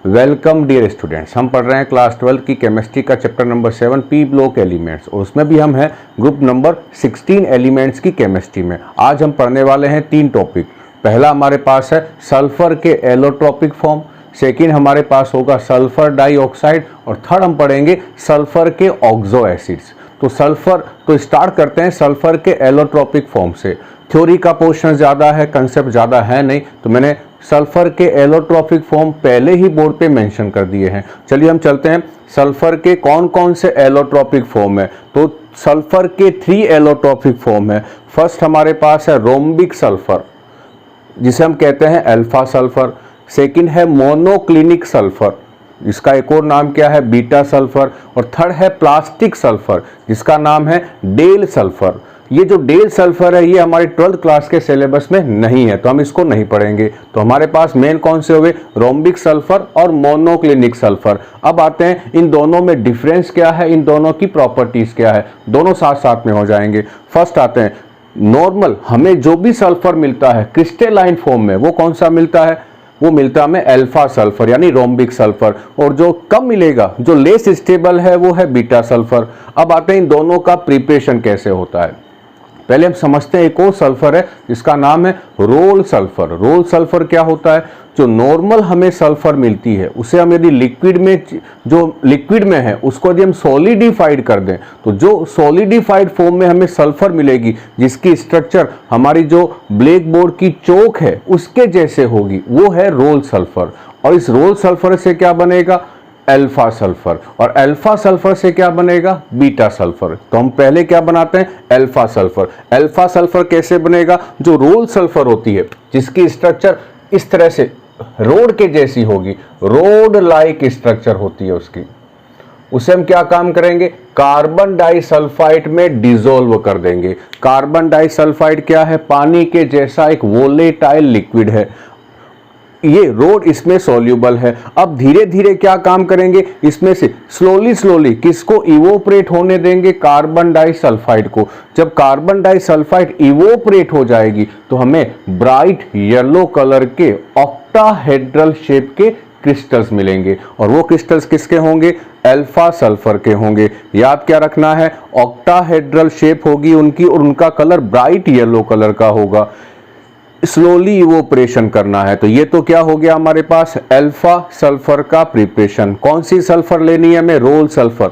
Welcome dear students. हम पढ़ रहे हैं क्लास 12 की केमिस्ट्री का chapter number 7 P block elements, और उसमें भी हम हैं ग्रुप नंबर 16 एलिमेंट्स की केमिस्ट्री में। आज हम पढ़ने वाले हैं 3 टॉपिक। पहला हमारे पास है सल्फर के एलोट्रोपिक फॉर्म, सेकेंड हमारे पास होगा सल्फर डाइऑक्साइड, और थर्ड हम पढ़ेंगे सल्फर के ऑक्सो एसिड्स। तो स्टार्ट करते हैं सल्फर के एलोट्रोपिक फॉर्म से। थ्योरी का पोर्शन ज़्यादा है, कंसेप्ट ज़्यादा है नहीं, तो मैंने सल्फर के एलोट्रोपिक फॉर्म पहले ही बोर्ड पे मेंशन कर दिए हैं। चलिए हम चलते हैं सल्फर के कौन कौन से एलोट्रोपिक फॉर्म है। तो सल्फर के 3 एलोट्रोपिक फॉर्म है। फर्स्ट हमारे पास है रोम्बिक सल्फर, जिसे हम कहते हैं अल्फा सल्फर। सेकंड है मोनोक्लिनिक सल्फर, जिसका एक और नाम क्या है, बीटा सल्फर। और थर्ड है प्लास्टिक सल्फर, जिसका नाम है डेल सल्फर। ये जो डेल सल्फर है ये हमारे 12th क्लास के सिलेबस में नहीं है, तो हम इसको नहीं पढ़ेंगे। तो हमारे पास मेन कौन से हुए, रोम्बिक सल्फर और मोनोक्लिनिक सल्फर। अब आते हैं इन दोनों में डिफरेंस क्या है, इन दोनों की प्रॉपर्टीज क्या है, दोनों साथ साथ में हो जाएंगे। फर्स्ट आते हैं नॉर्मल, हमें जो भी सल्फर मिलता है क्रिस्टलाइन फॉर्म में, वो कौन सा मिलता है, वो मिलता है हमें अल्फा सल्फर यानी रोम्बिक सल्फर। और जो कम मिलेगा, जो लेस स्टेबल है, वो है बीटा सल्फर। अब आते हैं इन दोनों का प्रिपरेशन कैसे होता है। पहले हम समझते हैं एक और सल्फर है जिसका नाम है रोल सल्फर। रोल सल्फर क्या होता है, जो नॉर्मल हमें सल्फर मिलती है उसे हम यदि लिक्विड में, जो लिक्विड में है उसको यदि हम सॉलिडिफाइड कर दें, तो जो सॉलिडिफाइड फॉर्म में हमें सल्फर मिलेगी, जिसकी स्ट्रक्चर हमारी जो ब्लैक बोर्ड की चौक है उसके जैसे होगी, वो है रोल सल्फर। और इस रोल सल्फर से क्या बनेगा, अल्फा सल्फर। और अल्फा सल्फर से क्या बनेगा, बीटा सल्फर। तो हम पहले क्या बनाते हैं, अल्फा सल्फर। अल्फा सल्फर कैसे बनेगा, जो रोल सल्फर होती है जिसकी स्ट्रक्चर इस तरह से रोड के जैसी होगी, रोड लाइक स्ट्रक्चर होती है उसकी, उसे हम क्या काम करेंगे, कार्बन डाइसल्फाइड में डिसॉल्व कर देंगे। कार्बन डाइसल्फाइड क्या है, पानी के जैसा एक वोलेटाइल लिक्विड है। ये रोड इसमें सॉल्यूबल है। अब धीरे धीरे क्या काम करेंगे, इसमें से स्लोली किसको इवोपरेट होने देंगे, कार्बन डाइसल्फाइड को। जब कार्बन डाइसल्फाइड इवोपरेट हो जाएगी तो हमें ब्राइट येलो कलर के ऑक्टाहेड्रल शेप के क्रिस्टल्स मिलेंगे, और वो क्रिस्टल्स किसके होंगे, अल्फा सल्फर के होंगे। याद क्या रखना है, ऑक्टाहेड्रल शेप होगी उनकी, और उनका कलर ब्राइट येलो कलर का होगा। स्लोली इवोपरेशन करना है। तो ये तो क्या हो गया हमारे पास, अल्फा सल्फर का प्रिपरेशन। कौन सी सल्फर लेनी है हमें, रोल सल्फर,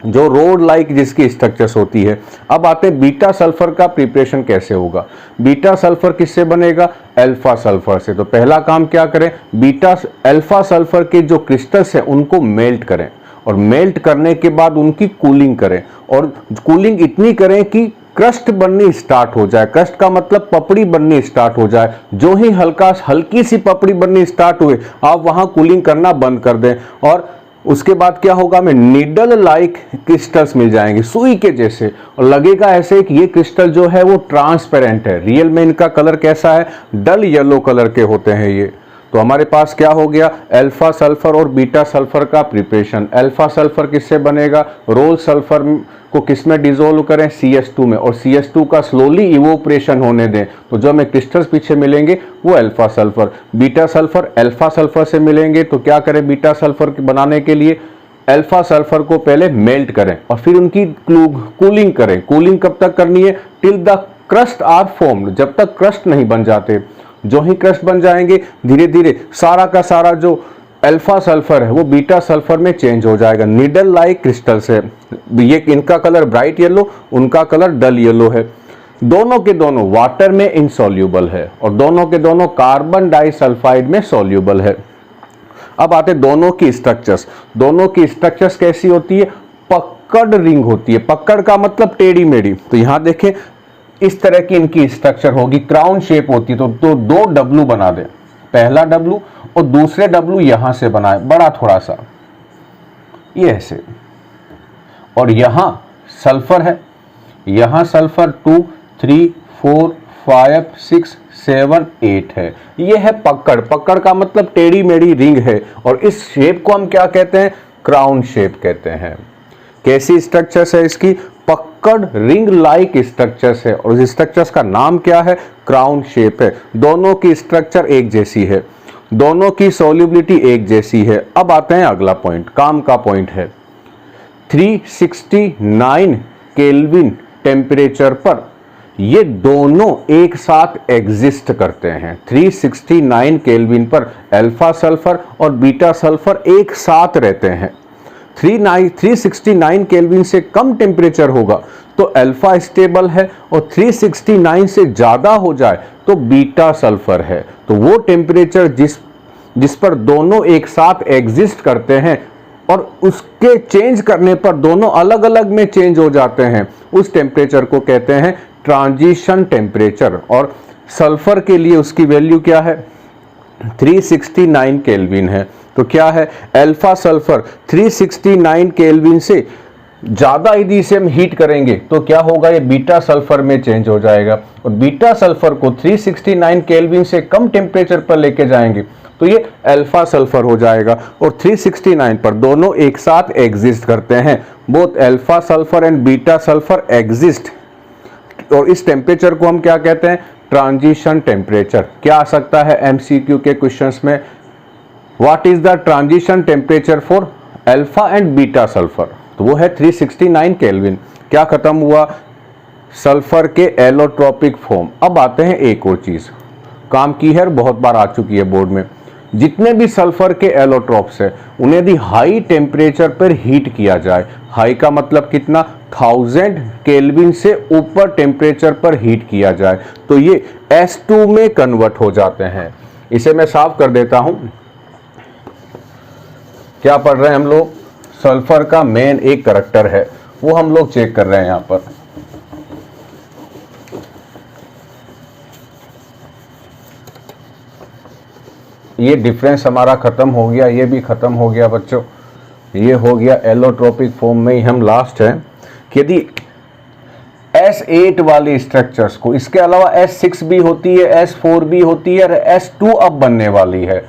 जो रोड लाइक जिसकी स्ट्रक्चर्स होती है। अब आते हैं बीटा सल्फर का प्रिपरेशन कैसे होगा। बीटा सल्फर किससे बनेगा, अल्फा सल्फर से। तो पहला काम क्या करें, बीटा अल्फा सल्फर के जो क्रिस्टल्स हैं उनको मेल्ट करें, और मेल्ट करने के बाद उनकी कूलिंग करें, और कूलिंग इतनी करें कि क्रस्ट बननी स्टार्ट हो जाए। क्रस्ट का मतलब पपड़ी बननी स्टार्ट हो जाए। जो ही हल्की सी पपड़ी बननी स्टार्ट हुए, आप वहां कूलिंग करना बंद कर दें, और उसके बाद क्या होगा, हमें नीडल लाइक क्रिस्टल्स मिल जाएंगे, सुई के जैसे, और लगेगा ऐसे कि ये क्रिस्टल जो है वो ट्रांसपेरेंट है। रियल में इनका कलर कैसा है, डल येलो कलर के होते हैं ये। तो हमारे पास क्या हो गया, अल्फा सल्फर और बीटा सल्फर का प्रिपरेशन। अल्फा सल्फर किससे बनेगा, रोल सल्फर को किस में डिसॉल्व करें, CS2 में, और CS2 का स्लोली इवोपरेशन होने दें, तो जो हमें क्रिस्टल्स पीछे मिलेंगे वो alpha sulphur. Beta sulphur alpha sulphur से मिलेंगे, तो क्या करें, बीटा सल्फर बनाने के लिए अल्फा सल्फर को पहले मेल्ट करें और फिर उनकी कूलिंग करें। कूलिंग कब तक करनी है, till the crust are formed, जब तक क्रस्ट नहीं बन जाते। जो ही क्रस्ट बन जाएंगे, धीरे धीरे सारा का सारा जो अल्फा सल्फर है वो बीटा सल्फर में चेंज हो जाएगा। नीडल लाइक क्रिस्टल से, ये इनका कलर ब्राइट येलो, उनका कलर डल येलो है। दोनों के दोनों वाटर में इनसॉल्यूबल है, और दोनों के दोनों कार्बन डाइसल्फाइड में सॉल्यूबल है। अब आते दोनों की स्ट्रक्चर्स। दोनों की स्ट्रक्चर्स कैसी होती है, पकड़ रिंग होती है। पकड़ का मतलब टेढ़ी मेढ़ी। तो यहां देखें, इस तरह की इनकी स्ट्रक्चर होगी, क्राउन शेप होती है। तो 2 डब्लू बना दें, पहला डब्लू और दूसरे डब्लू यहां से बनाए, बड़ा थोड़ा सा, ये ऐसे। और यहां सल्फर है, यहां सल्फर 2 3 4 5 6 7 8 है। ये है पकड़। पकड़ का मतलब टेढ़ी मेढ़ी रिंग है, और इस शेप को हम क्या कहते हैं, क्राउन शेप कहते हैं। कैसी स्ट्रक्चर्स है इसकी, पकड़ रिंग लाइक स्ट्रक्चर्स है, और इस स्ट्रक्चर्स का नाम क्या है, क्राउन शेप है। दोनों की स्ट्रक्चर एक जैसी है। दोनों की सॉल्युबिलिटी एक जैसी है। अब आते हैं अगला पॉइंट, काम का पॉइंट है 369 केल्विन टेम्परेचर पर ये दोनों एक साथ एग्जिस्ट करते हैं। 369 केल्विन पर अल्फा सल्फर और बीटा सल्फर एक साथ रहते हैं। 369 केल्विन से कम टेम्परेचर होगा तो अल्फा स्टेबल है, और 369 से ज़्यादा हो जाए तो बीटा सल्फर है। तो वो टेम्परेचर जिस पर दोनों एक साथ एग्जिस्ट करते हैं और उसके चेंज करने पर दोनों अलग अलग में चेंज हो जाते हैं, उस टेम्परेचर को कहते हैं ट्रांजिशन टेम्परेचर। और सल्फर के लिए उसकी वैल्यू क्या है, 369 केल्विन है। तो क्या है, अल्फा सल्फर 369 केल्विन से ज़्यादा यदि इसे हम हीट करेंगे तो क्या होगा, ये बीटा सल्फर में चेंज हो जाएगा। और बीटा सल्फर को 369 केल्विन से कम टेम्परेचर पर लेके जाएंगे तो ये अल्फा सल्फर हो जाएगा। और 369 पर दोनों एक साथ एग्जिस्ट करते हैं, both alpha sulphur and beta sulphur exist. और इस टेम्परेचर को हम क्या कहते हैं, ट्रांजिशन टेम्परेचर। क्या आ सकता है एमसीक्यू के क्वेश्चंस में, what is the transition temperature for alpha and beta sulphur, तो वो है 369 केल्विन। क्या खत्म हुआ, सल्फर के एलोट्रोपिक फॉर्म। अब आते हैं एक और चीज, काम की है, बहुत बार आ चुकी है बोर्ड में। जितने भी सल्फर के एलोट्रोप्स है उन्हें यदि हाई टेम्परेचर पर हीट किया जाए, हाई का मतलब कितना, 1000 केल्विन से ऊपर टेम्परेचर पर हीट किया जाए तो ये S2 में कन्वर्ट हो जाते हैं। इसे मैं साफ कर देता हूं। क्या पढ़ रहे हैं हम लोग, सल्फर का मेन एक करैक्टर है, वो हम लोग चेक कर रहे हैं यहां पर। ये डिफरेंस हमारा खत्म हो गया, ये भी खत्म हो गया बच्चों। ये हो गया एलोट्रोपिक फॉर्म में ही हम लास्ट है कि यदि S8 वाली स्ट्रक्चर्स को, इसके अलावा S6 भी होती है, S4 भी होती है, और S2 अब बनने वाली है।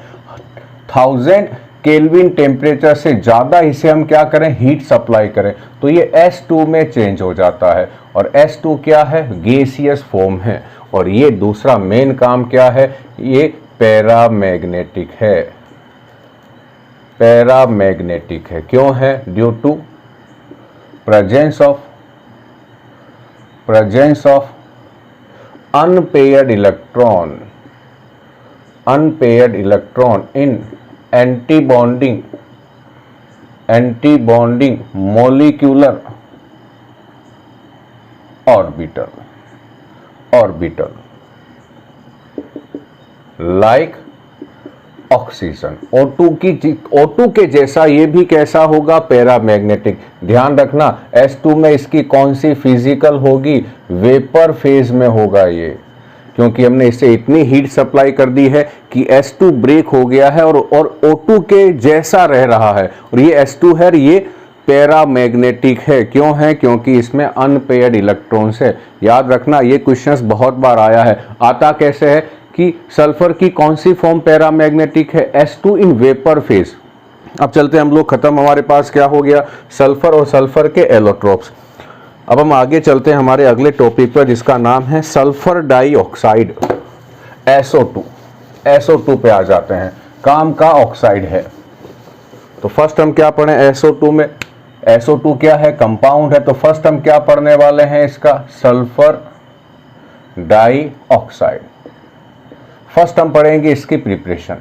1000 केल्विन टेम्परेचर से ज़्यादा इसे हम क्या करें, हीट सप्लाई करें तो ये S2 में चेंज हो जाता है। और S2 क्या है, गैसियस फॉर्म है। और ये दूसरा मेन काम क्या है, ये पैरामैग्नेटिक है। पैरामैग्नेटिक है, क्यों है, due to presence of unpaired electron in antibonding molecular orbital like oxygen. O2 के जैसा ये भी कैसा होगा, पैरामैग्नेटिक। ध्यान रखना S2 में इसकी कौन सी फिजिकल होगी, वेपर फेज में होगा ये, क्योंकि हमने इससे इतनी हीट सप्लाई कर दी है कि S2 ब्रेक हो गया है और O2 के जैसा रह रहा है। और ये S2 है, ये पैरामैग्नेटिक है। क्यों है, क्योंकि इसमें अनपेयर्ड इलेक्ट्रॉन्स है। याद रखना ये क्वेश्चंस बहुत बार आया है। आता कैसे है कि सल्फर की कौन सी फॉर्म पैरामैग्नेटिक है, S2 इन वेपर फेज। अब चलते हैं हम लोग, खत्म हमारे पास क्या हो गया, सल्फर और सल्फर के एलोट्रोप्स। अब हम आगे चलते हैं हमारे अगले टॉपिक पर जिसका नाम है सल्फर डाइऑक्साइड, SO2 पे आ जाते हैं। काम का ऑक्साइड है। तो फर्स्ट हम क्या पढ़ें SO2 में, SO2 क्या है, कंपाउंड है। तो फर्स्ट हम क्या पढ़ने वाले हैं इसका, सल्फर डाइऑक्साइड। फर्स्ट हम पढ़ेंगे इसकी प्रिपरेशन,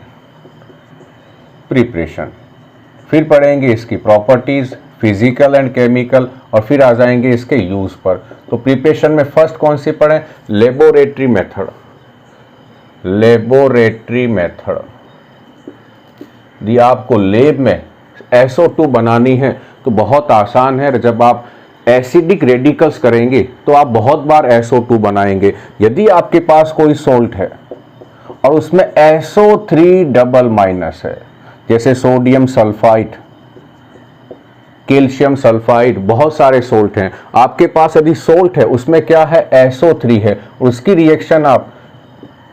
फिर पढ़ेंगे इसकी प्रॉपर्टीज, फिजिकल एंड केमिकल, और फिर आ जाएंगे इसके यूज पर। तो प्रिपरेशन में फर्स्ट कौन सी पढ़ें, लेबोरेटरी मेथड। यदि आपको लेब में SO2 बनानी है तो बहुत आसान है। जब आप एसिडिक रेडिकल्स करेंगे तो आप बहुत बार SO2 बनाएंगे। यदि आपके पास कोई सोल्ट है और उसमें SO3 डबल माइनस है, जैसे सोडियम सल्फाइड, कैल्शियम सल्फाइड, बहुत सारे सोल्ट हैं आपके पास। यदि सोल्ट है उसमें क्या है, SO3 है, उसकी रिएक्शन आप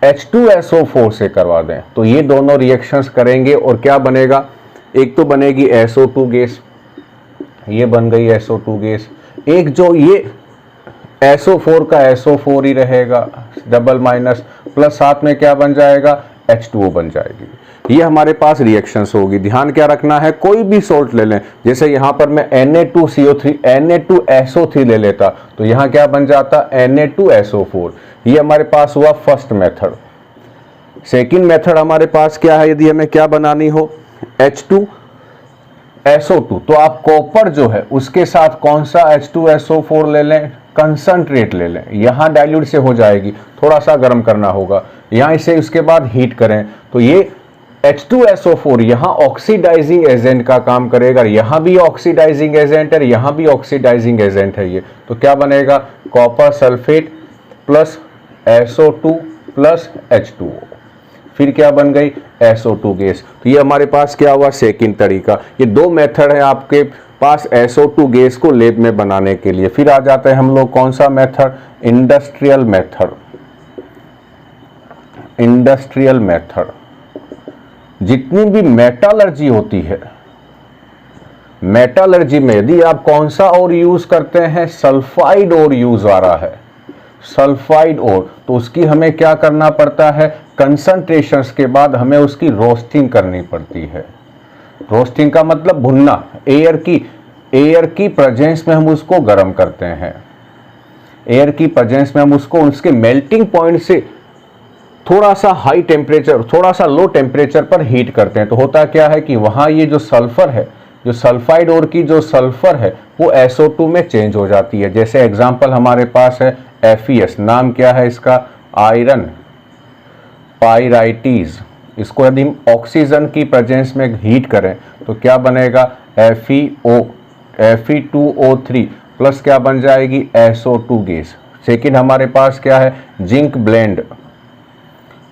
H2SO4 से करवा दें तो ये दोनों रिएक्शंस करेंगे और क्या बनेगा, एक तो बनेगी SO2 गैस, ये बन गई SO2 गैस। एक जो ये SO4 का SO4 ही रहेगा डबल माइनस, प्लस साथ में क्या बन जाएगा, H2O बन जाएगी। ये हमारे पास रिएक्शंस होगी। ध्यान क्या रखना है, कोई भी सॉल्ट ले लें, जैसे यहाँ पर मैं Na2CO3 Na2SO3 ले लेता तो यहाँ क्या बन जाता Na2SO4। ये हमारे पास हुआ फर्स्ट मेथड। सेकंड मेथड हमारे पास क्या है, यदि हमें क्या बनानी हो H2SO2 तो आप कॉपर जो है उसके साथ कौन सा H2SO4 ले लें, कंसंट्रेट ले लें। यहाँ डाइल्यूट से हो जाएगी, थोड़ा सा गर्म करना होगा, यहाँ इसे उसके बाद हीट करें तो ये H2SO4 यहाँ ऑक्सीडाइजिंग एजेंट का काम करेगा। यहाँ भी ऑक्सीडाइजिंग एजेंट है, यहाँ भी ऑक्सीडाइजिंग एजेंट है। ये तो क्या बनेगा, copper sulphate plus SO2 plus H2O, फिर क्या बन गई SO2 गैस। तो ये हमारे पास क्या हुआ, सेकंड तरीका। ये दो मेथड है आपके पास SO2 गैस को लैब में बनाने के लिए। फिर आ जाते हैं हम लोग कौन सा method, industrial method. Industrial method, जितनी भी मेटालर्जी होती है, मेटालर्जी में यदि आप कौन सा और यूज करते हैं, सल्फाइड और यूज आ रहा है, सल्फाइड और, तो उसकी हमें क्या करना पड़ता है, कंसंट्रेशंस के बाद हमें उसकी रोस्टिंग करनी पड़ती है। रोस्टिंग का मतलब भुनना, एयर की प्रेजेंस में हम उसको गर्म करते हैं। एयर की प्रेजेंस में हम उसको उसके मेल्टिंग पॉइंट से थोड़ा सा हाई टेम्परेचर, थोड़ा सा लो टेम्परेचर पर हीट करते हैं। तो होता क्या है कि वहाँ ये जो सल्फर है, जो सल्फाइड और की जो सल्फर है वो SO2 में चेंज हो जाती है। जैसे एग्जांपल हमारे पास है FeS, नाम क्या है इसका, आयरन पाइराइटीज। इसको यदि हम ऑक्सीजन की प्रेजेंस में हीट करें तो क्या बनेगा, Fe2O3 प्लस क्या बन जाएगी, SO2 गैस। सेकेंड हमारे पास क्या है, जिंक ब्लेंड।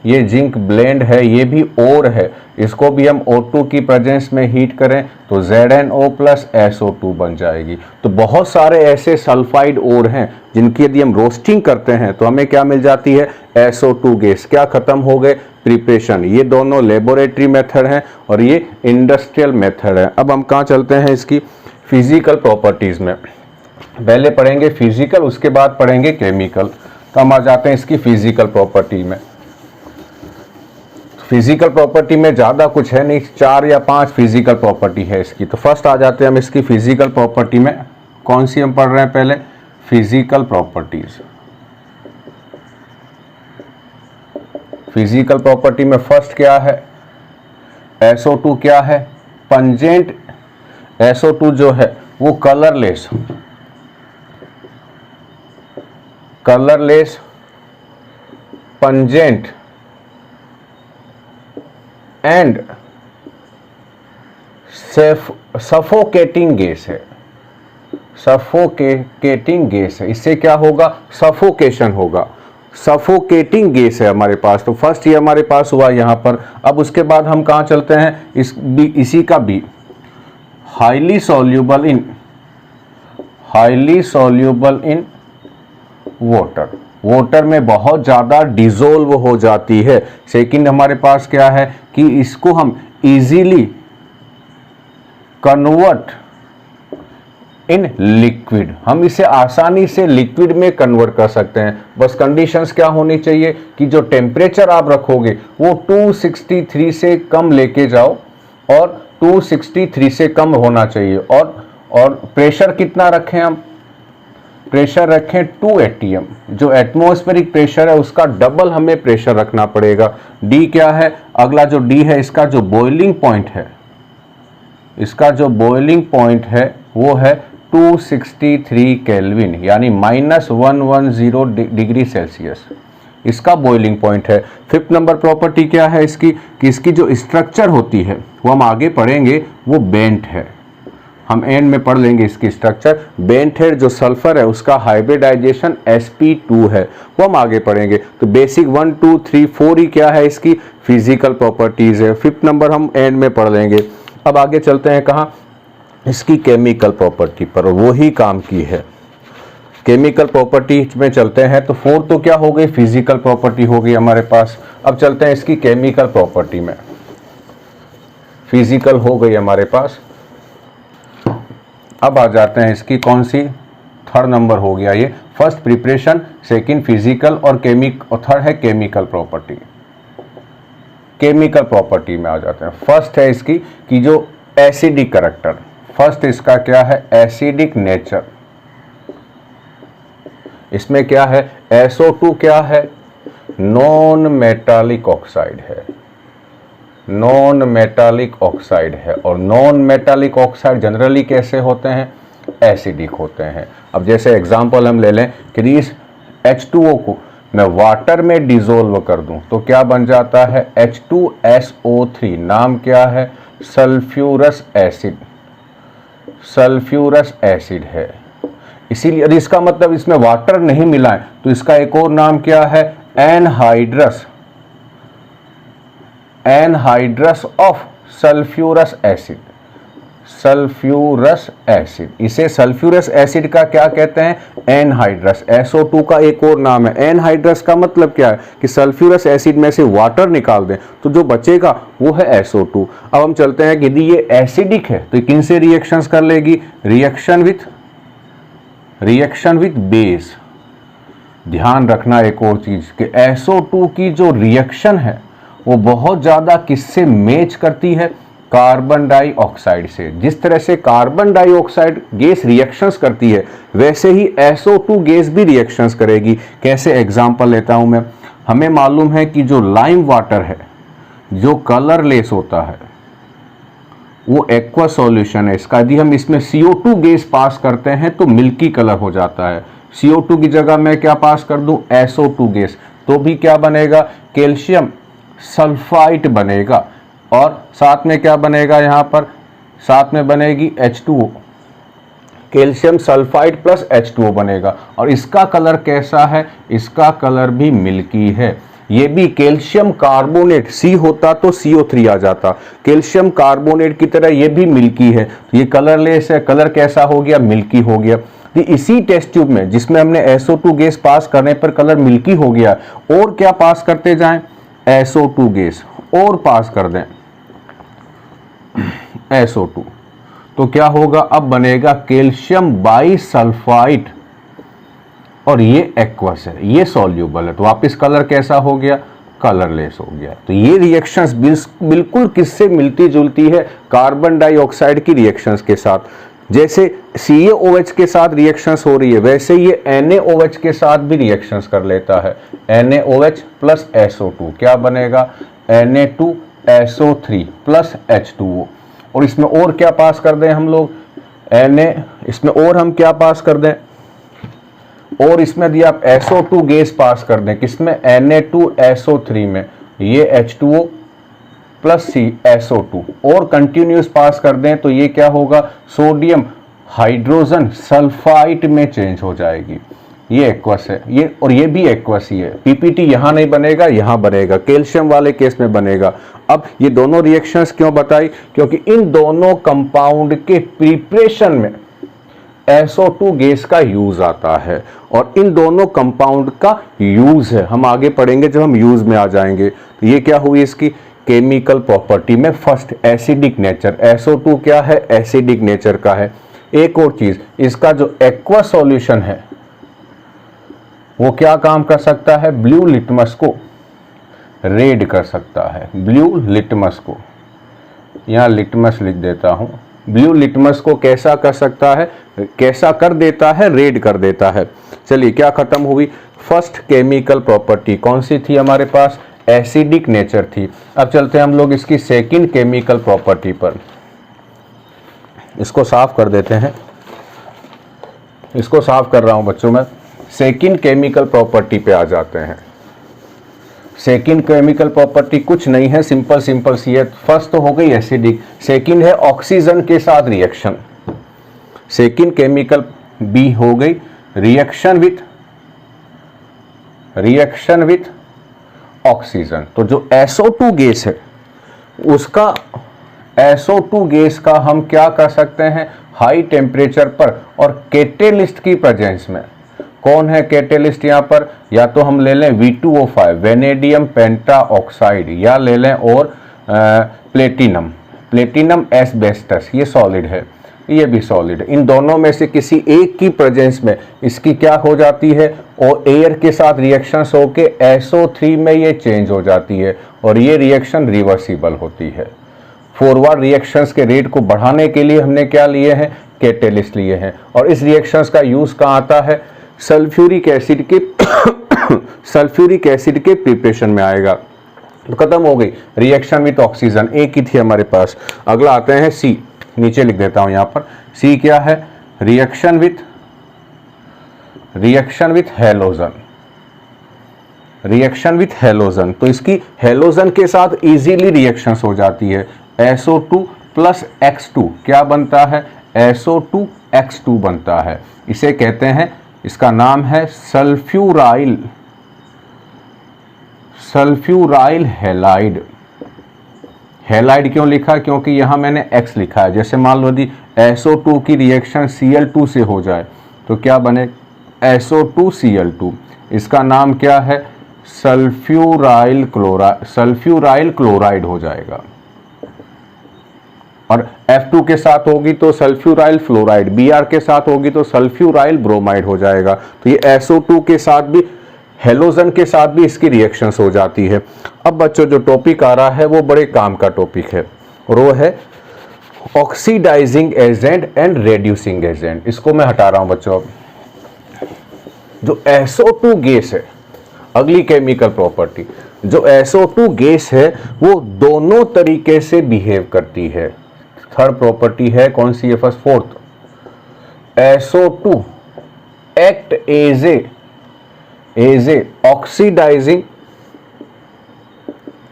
ये जिंक ब्लेंड है, ये भी ओर है, इसको भी हम O2 की प्रेजेंस में हीट करें तो ZnO प्लस SO2 बन जाएगी। तो बहुत सारे ऐसे सल्फाइड ओर हैं जिनकी यदि हम रोस्टिंग करते हैं तो हमें क्या मिल जाती है, SO2 गैस। क्या खत्म हो गए, प्रिपरेशन। ये दोनों लेबोरेटरी मेथड हैं और ये इंडस्ट्रियल मेथड है। अब हम कहाँ चलते हैं, इसकी फिजिकल प्रॉपर्टीज में। पहले पढ़ेंगे फिजिकल, उसके बाद पढ़ेंगे केमिकल। तो हम आ जाते हैं इसकी फिजिकल प्रॉपर्टी में। फिजिकल प्रॉपर्टी में ज़्यादा कुछ है नहीं, 4 या 5 फिजिकल प्रॉपर्टी है इसकी। तो फर्स्ट आ जाते हैं हम इसकी फिजिकल प्रॉपर्टी में। कौन सी हम पढ़ रहे हैं पहले, फिजिकल प्रॉपर्टीज। फिजिकल प्रॉपर्टी में फर्स्ट क्या है, SO2 क्या है, पंजेंट। SO2 जो है वो colourless, pungent and suffocating gas है। सफोकेटिंग गैस है, इससे क्या होगा, सफोकेशन होगा। सफोकेटिंग गैस है हमारे पास। तो फर्स्ट ये हमारे पास हुआ यहाँ पर। अब उसके बाद हम कहाँ चलते हैं, इसी का भी हाईली सॉल्यूबल इन वाटर में बहुत ज़्यादा डिजोल्व हो जाती है। सेकंड हमारे पास क्या है कि इसको हम इजीली कन्वर्ट इन लिक्विड, हम इसे आसानी से लिक्विड में कन्वर्ट कर सकते हैं। बस कंडीशंस क्या होनी चाहिए कि जो टेम्परेचर आप रखोगे वो 263 से कम लेके जाओ, और 263 से कम होना चाहिए। और प्रेशर कितना रखें हम, प्रेशर रखें 2 atm। जो एटमॉस्फेरिक प्रेशर है उसका डबल हमें प्रेशर रखना पड़ेगा। डी क्या है, अगला जो डी है इसका जो बॉइलिंग पॉइंट है, इसका जो बॉइलिंग पॉइंट है वो है 263 केल्विन, यानी -110 डिग्री सेल्सियस इसका बॉइलिंग पॉइंट है। फिफ्थ नंबर प्रॉपर्टी क्या है इसकी, कि इसकी जो स्ट्रक्चर होती है वो हम आगे पढ़ेंगे, वो बेंट है। हम एंड में पढ़ लेंगे इसकी स्ट्रक्चर। बेंट है, जो सल्फर है उसका हाइब्रिडाइजेशन sp2 है, वो हम आगे पढ़ेंगे। तो बेसिक 1 2 3 4 ही क्या है इसकी फिजिकल प्रॉपर्टीज है। फिफ्थ नंबर हम एंड में पढ़ लेंगे। अब आगे चलते हैं कहाँ, इसकी केमिकल प्रॉपर्टी पर, वो ही काम की है। केमिकल प्रॉपर्टी में चलते हैं। तो फोर्थ तो क्या हो गई, फिजिकल प्रॉपर्टी हो गई हमारे पास। अब चलते हैं इसकी केमिकल प्रॉपर्टी में। फिजिकल हो गई हमारे पास। अब आ जाते हैं इसकी कौन सी, थर्ड नंबर हो गया ये। फर्स्ट प्रिपरेशन, सेकंड फिजिकल और थर्ड है केमिकल प्रॉपर्टी। केमिकल प्रॉपर्टी में आ जाते हैं। फर्स्ट है इसकी कि जो एसिडिक करैक्टर, फर्स्ट इसका क्या है, एसिडिक नेचर। इसमें क्या है, SO2 क्या है, नॉन मेटालिक ऑक्साइड है, नॉन मेटालिक ऑक्साइड है। और नॉन मेटालिक ऑक्साइड जनरली कैसे होते हैं, एसिडिक होते हैं। अब जैसे एग्जांपल हम ले लें कि इस H2O को मैं वाटर में डिसोल्व कर दूं तो क्या बन जाता है, H2SO3। नाम क्या है, सल्फ्यूरस एसिड, सल्फ्यूरस एसिड है। इसीलिए यदि इसका मतलब इसमें वाटर नहीं मिला है तो इसका एक और नाम क्या है, anhydrous, anhydrous of sulphurous acid, sulphurous acid. इसे सल्फ्यूरस एसिड का क्या कहते हैं, एनहाइड्रस। SO2 का एक और नाम है। एनहाइड्रस का मतलब क्या है कि सल्फ्यूरस एसिड में से वाटर निकाल दें तो जो बचेगा वो है SO2। अब हम चलते हैं कि यदि ये एसिडिक है तो किन से रिएक्शंस कर लेगी, रिएक्शन विथ बेस। ध्यान रखना एक और चीज कि SO2 की जो रिएक्शन है वो बहुत ज्यादा किससे मैच करती है, कार्बन डाइऑक्साइड से। जिस तरह से कार्बन डाइऑक्साइड गैस रिएक्शंस करती है वैसे ही SO2 गैस भी रिएक्शंस करेगी। कैसे, एग्जांपल लेता हूं मैं। हमें मालूम है कि जो लाइम वाटर है जो कलरलेस होता है वो एक्वा सॉल्यूशन है इसका। यदि हम इसमें CO2 गैस पास करते हैं तो मिल्की कलर हो जाता है। CO2 की जगह मैं क्या पास कर दूं, SO2 गैस, तो भी क्या बनेगा, कैल्शियम सल्फाइड बनेगा। और साथ में क्या बनेगा, यहाँ पर साथ में बनेगी H2O, calcium sulphide plus H2O बनेगा। और इसका कलर कैसा है, इसका कलर भी मिल्की है। ये भी कैल्शियम कार्बोनेट, C होता तो CO3 आ जाता, कैल्शियम कार्बोनेट की तरह ये भी मिल्की है। तो ये कलरलेस है, कलर कैसा हो गया, मिल्की हो गया। तो इसी टेस्ट ट्यूब में जिसमें हमने SO2 गैस पास करने पर कलर मिल्की हो गया, और क्या पास करते जाएं, SO2 गैस और पास कर दें SO2, तो क्या होगा, अब बनेगा कैल्शियम बाइसल्फाइड और ये एक्वस है, ये सॉल्यूबल है। तो वापस कलर कैसा हो गया, कलरलेस हो गया। तो ये रिएक्शंस बिल्कुल किससे मिलती जुलती है, कार्बन डाइऑक्साइड की रिएक्शंस के साथ। जैसे CaOH के साथ रिएक्शंस हो रही है वैसे ये NaOH के साथ भी रिएक्शंस कर लेता है। NaOH प्लस SO2 क्या बनेगा, Na2SO3 प्लस H2O। और इसमें और क्या पास कर दें हम लोग, इसमें और हम क्या पास कर दें, और इसमें यदि आप SO2 गैस पास कर दें किसमें, Na2SO3 में, ये H2O प्लस SO2 और कंटिन्यूस पास कर दें तो ये क्या होगा, सोडियम हाइड्रोजन सल्फाइड में चेंज हो जाएगी। ये एक्वस है, ये और ये भी एक्वस ही है। PPT यहां नहीं बनेगा, यहां बनेगा, कैल्शियम वाले केस में बनेगा। अब ये दोनों रिएक्शंस क्यों बताई, क्योंकि इन दोनों कंपाउंड के प्रिपरेशन में SO2 गैस का यूज आता है और इन दोनों कंपाउंड का यूज है, हम आगे पढ़ेंगे जब हम यूज में आ जाएंगे। तो ये क्या हुई इसकी केमिकल प्रॉपर्टी में, फर्स्ट एसिडिक नेचर। SO2 क्या है, एसिडिक नेचर का है। एक और चीज, इसका जो एक्वा सॉल्यूशन है वो क्या काम कर सकता है, ब्लू लिटमस को रेड कर सकता है। ब्लू लिटमस को, यहां लिटमस लिख देता हूं, ब्लू लिटमस को कैसा कर सकता है, कैसा कर देता है, रेड कर देता है। चलिए क्या खत्म हुई, फर्स्ट केमिकल प्रॉपर्टी कौन सी थी हमारे पास, एसिडिक नेचर थी। अब चलते हैं हम लोग इसकी सेकंड केमिकल प्रॉपर्टी पर। इसको साफ कर देते हैं, इसको साफ कर रहा हूं बच्चों मैं। सेकंड केमिकल प्रॉपर्टी पे आ जाते हैं। सेकंड केमिकल प्रॉपर्टी कुछ नहीं है, सिंपल सिंपल सी है। फर्स्ट तो हो गई एसिडिक, सेकंड है ऑक्सीजन के साथ रिएक्शन। सेकंड केमिकल बी हो गई रिएक्शन विथ ऑक्सीजन। तो जो SO2 गैस है उसका, SO2 गैस का हम क्या कर सकते हैं, हाई टेम्परेचर पर और कैटेलिस्ट की प्रेजेंस में। कौन है कैटेलिस्ट यहाँ पर, या तो हम ले लें V2O5 वेनेडियम पेंटाऑक्साइड, या ले लें और प्लेटिनम एस्बेस्टस, ये सॉलिड है, ये भी सॉलिड है। इन दोनों में से किसी एक की प्रेजेंस में इसकी क्या हो जाती है, और एयर के साथ रिएक्शंस होके SO3 में ये चेंज हो जाती है और ये रिएक्शन रिवर्सिबल होती है। फॉरवर्ड रिएक्शंस के रेट को बढ़ाने के लिए हमने क्या लिए हैं, कैटेलिस्ट लिए हैं। और इस रिएक्शंस का यूज कहाँ आता है, सल्फ्यूरिक एसिड के सल्फ्यूरिक एसिड के प्रिपरेशन में आएगा। तो खत्म हो गई रिएक्शन विथ ऑक्सीजन, एक ही थी हमारे पास। अगला आते हैं सी, नीचे लिख देता हूं यहां पर। सी क्या है, reaction with halogen. Reaction with halogen, तो इसकी हेलोजन के साथ इजीली रिएक्शंस हो जाती है। SO2 प्लस X2 क्या बनता है, SO2X2 बनता है। इसे कहते हैं, इसका नाम है सल्फ्यूराइल हैलाइड। हैलाइड क्यों लिखा, क्योंकि यहां मैंने X लिखा है। जैसे मान लो यदि SO2 की रिएक्शन Cl2 से हो जाए तो क्या बने, SO2Cl2। इसका नाम क्या है, सल्फ्यूराइल क्लोराइड हो जाएगा। और F2 के साथ होगी तो सल्फ्यूराइल फ्लोराइड, Br के साथ होगी तो सल्फ्यूराइल ब्रोमाइड हो जाएगा। तो ये SO2 के साथ भी, हेलोजन के साथ भी इसकी रिएक्शंस हो जाती है। अब बच्चों जो टॉपिक आ रहा है वो बड़े काम का टॉपिक है, और वो है oxidising agent and reducing agent. इसको मैं हटा रहा हूं बच्चों। जो SO2 गैस है, अगली केमिकल प्रॉपर्टी, जो SO2 गैस है वो दोनों तरीके से बिहेव करती है। थर्ड प्रॉपर्टी है कौन सी है, first fourth, SO2 act as a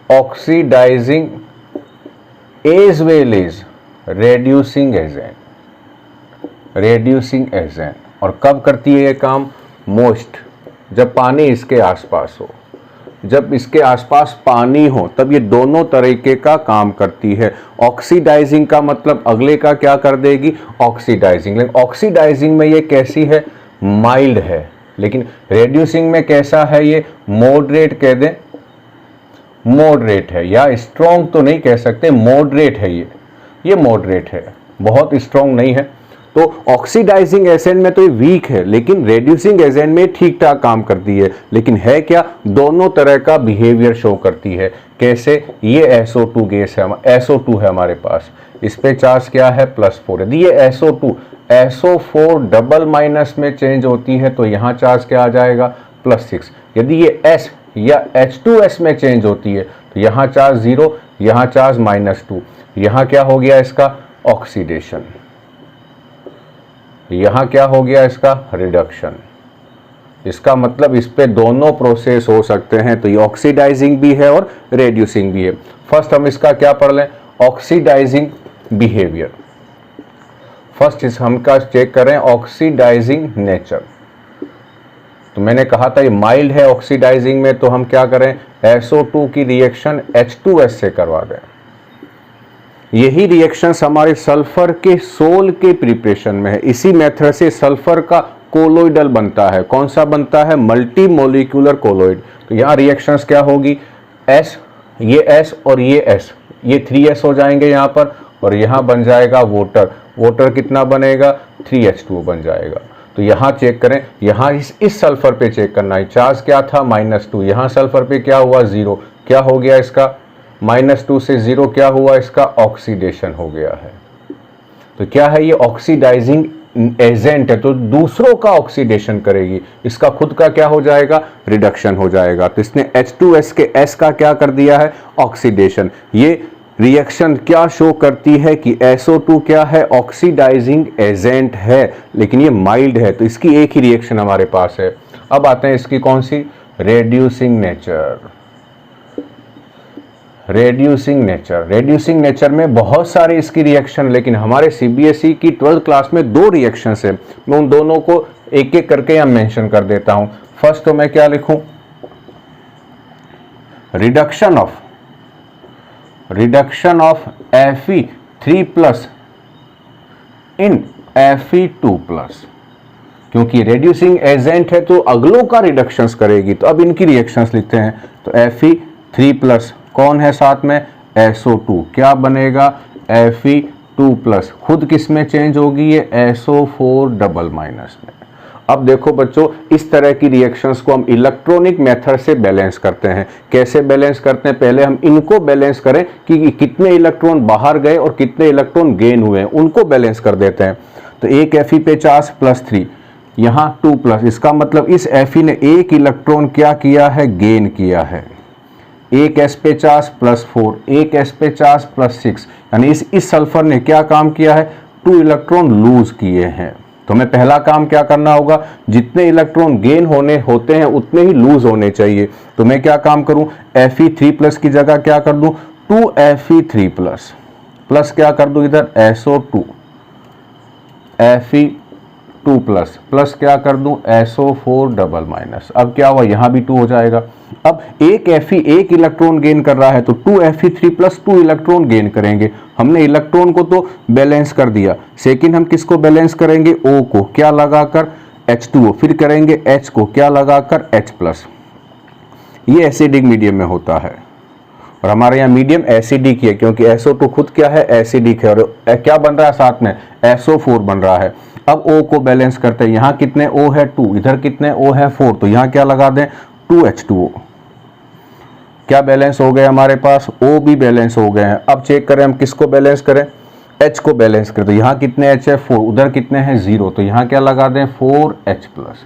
oxidising as well as reducing agent. और कब करती है ये काम, मोस्ट, जब पानी इसके आसपास हो। जब इसके आसपास पानी हो तब ये दोनों तरीके का काम करती है। ऑक्सीडाइजिंग का मतलब अगले का क्या कर देगी, ऑक्सीडाइजिंग। लेकिन ऑक्सीडाइजिंग में ये कैसी है, माइल्ड है। लेकिन रेड्यूसिंग में कैसा है, ये मॉडरेट कह दें, मॉडरेट है, या स्ट्रॉन्ग तो नहीं कह सकते, मॉडरेट है। ये मॉडरेट है, बहुत स्ट्रॉन्ग नहीं है। तो ऑक्सीडाइजिंग एजेंट में तो ये वीक है, लेकिन रेड्यूसिंग एजेंट में ठीक ठाक काम करती है। लेकिन है क्या, दोनों तरह का बिहेवियर शो करती है। कैसे, ये SO2 गैस है, SO2 है हमारे पास, इस पे चार्ज क्या है, +4। यदि ये SO4 डबल माइनस में चेंज होती है तो यहाँ चार्ज क्या आ जाएगा, +6। यदि ये S या H2S में चेंज होती है तो यहाँ चार्ज 0, यहाँ चार्ज -2। यहाँ क्या हो गया इसका, ऑक्सीडेशन। यहाँ क्या हो गया इसका, रिडक्शन। इसका मतलब इस पे दोनों प्रोसेस हो सकते हैं। तो ये ऑक्सीडाइजिंग भी है और रेड्यूसिंग भी है। फर्स्ट हम इसका क्या पढ़ लें, ऑक्सीडाइजिंग बिहेवियर। फर्स्ट हम का चेक करें ऑक्सीडाइजिंग नेचर। तो मैंने कहा था ये माइल्ड है ऑक्सीडाइजिंग में, तो हम क्या करें, SO2 की रिएक्शन H2S से करवा दें। यही रिएक्शंस हमारे सल्फर के सोल के प्रिपरेशन में है। इसी मेथड से सल्फर का कोलोइडल बनता है। कौन सा बनता है, मल्टी मोलिकुलर कोलोइड। तो यहाँ रिएक्शंस क्या होगी, S, ये S और ये S, ये 3S हो जाएंगे यहाँ पर, और यहाँ बन जाएगा वाटर कितना बनेगा, 3H2 बन जाएगा। तो यहाँ चेक करें, यहाँ इस सल्फर पे चेक करना है, चार्ज क्या था, -2। यहाँ सल्फर पे क्या हुआ, 0। क्या हो गया इसका, -2 से 0 क्या हुआ इसका, ऑक्सीडेशन हो गया है। तो क्या है, ये ऑक्सीडाइजिंग एजेंट है, तो दूसरों का ऑक्सीडेशन करेगी, इसका खुद का क्या हो जाएगा, रिडक्शन हो जाएगा। तो इसने H2S के S का क्या कर दिया है, ऑक्सीडेशन। ये रिएक्शन क्या शो करती है कि SO2 क्या है, ऑक्सीडाइजिंग एजेंट है, लेकिन ये माइल्ड है। तो इसकी एक ही रिएक्शन हमारे पास है। अब आते हैं इसकी कौन सी, रेड्यूसिंग नेचर। रेड्यूसिंग नेचर में बहुत सारे इसकी रिएक्शन, लेकिन हमारे CBSE की 12th क्लास में 2 रिएक्शंस है। मैं उन दोनों को एक एक करके यहाँ मेंशन कर देता हूं। फर्स्ट तो मैं क्या लिखूं, reduction of Fe3+ in Fe2+। क्योंकि रेड्यूसिंग एजेंट है तो अगलों का रिडक्शंस करेगी। तो अब इनकी रिएक्शंस लिखते हैं। तो Fe3+ कौन है साथ में, SO2, क्या बनेगा, Fe2+। खुद किस में चेंज होगी, ये SO4 डबल माइनस में। अब देखो बच्चों, इस तरह की रिएक्शंस को हम इलेक्ट्रॉनिक मेथड से बैलेंस करते हैं। कैसे बैलेंस करते हैं? पहले हम इनको बैलेंस करें कि कितने इलेक्ट्रॉन बाहर गए और कितने इलेक्ट्रॉन गेन हुए हैं, उनको बैलेंस कर देते हैं। तो एक Fe50 प्लस 3, यहाँ 2 प्लस, इसका मतलब इस Fe ने एक इलेक्ट्रॉन क्या किया है? गेन किया है। एक S50 प्लस 4, एक S50 प्लस 6, यानी इस सल्फर ने क्या काम किया है? 2 इलेक्ट्रॉन लूज किए हैं। तो हमें पहला काम क्या करना होगा? जितने इलेक्ट्रॉन गेन होते हैं उतने ही लूज होने चाहिए। तो मैं क्या काम करूं? Fe3 प्लस की जगह क्या कर दूं? 2Fe3 प्लस, प्लस क्या कर दूं इधर? SO2, Fe2 प्लस, प्लस क्या कर दूं? SO4 double minus. अब क्या हुआ? यहां भी 2 हो जाएगा। अब एक Fe एक इलेक्ट्रॉन गेन कर रहा है तो 2Fe3 प्लस 2 इलेक्ट्रॉन गेन करेंगे। हमने इलेक्ट्रॉन को तो बैलेंस कर दिया, सेकंड हम किसको बैलेंस करेंगे? O को क्या लगाकर? H2O, फिर करेंगे H को क्या लगाकर? H plus. ये एसिडिक मीडियम में होता है और हमारे यहाँ मीडियम एसिडिक है क्योंकि SO2 खुद क्या है? एसिडिक है। और क्या बन रहा है साथ में? SO4 बन रहा है। अब O को बैलेंस करते हैं। यहाँ कितने O है? 2, इधर कितने O है? 4, तो यहाँ क्या लगा दें? 2H2O। क्या बैलेंस हो गए हमारे पास? O भी बैलेंस हो गए हैं। अब चेक करें हम किसको बैलेंस करें? H को बैलेंस करें। तो यहाँ कितने H है? 4, उधर कितने हैं? 0, तो यहाँ क्या लगा दें? 4H plus.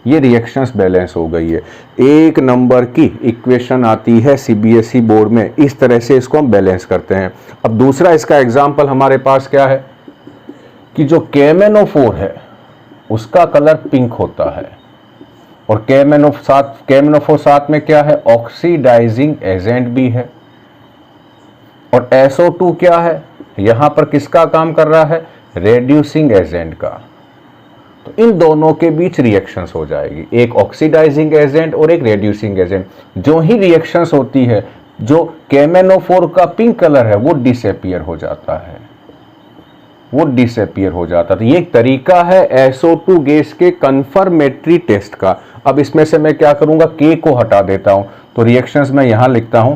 ये रिएक्शंस बैलेंस हो गई है। एक नंबर की इक्वेशन आती है CBSE बोर्ड में, इस तरह से इसको हम बैलेंस करते हैं। अब दूसरा इसका एग्जाम्पल हमारे पास क्या है कि जो KMnO4 है उसका कलर पिंक होता है और KMnO4 साथ में क्या है? ऑक्सीडाइजिंग एजेंट भी है। और SO2 क्या है? यहां पर किसका काम कर रहा है? रेड्यूसिंग एजेंट का। तो इन दोनों के बीच रिएक्शंस हो जाएगी, एक ऑक्सीडाइजिंग एजेंट और एक रेड्यूसिंग एजेंट। जो ही रिएक्शंस होती है, जो KMnO4 का पिंक कलर है वो डिसअपीयर हो जाता है, वो डिसअपीयर हो जाता है। तो ये एक तरीका है SO2 गैस के कंफर्मेटरी टेस्ट का। अब इसमें से मैं क्या करूंगा? K को हटा देता हूं। तो रिएक्शंस में यहां लिखता हूं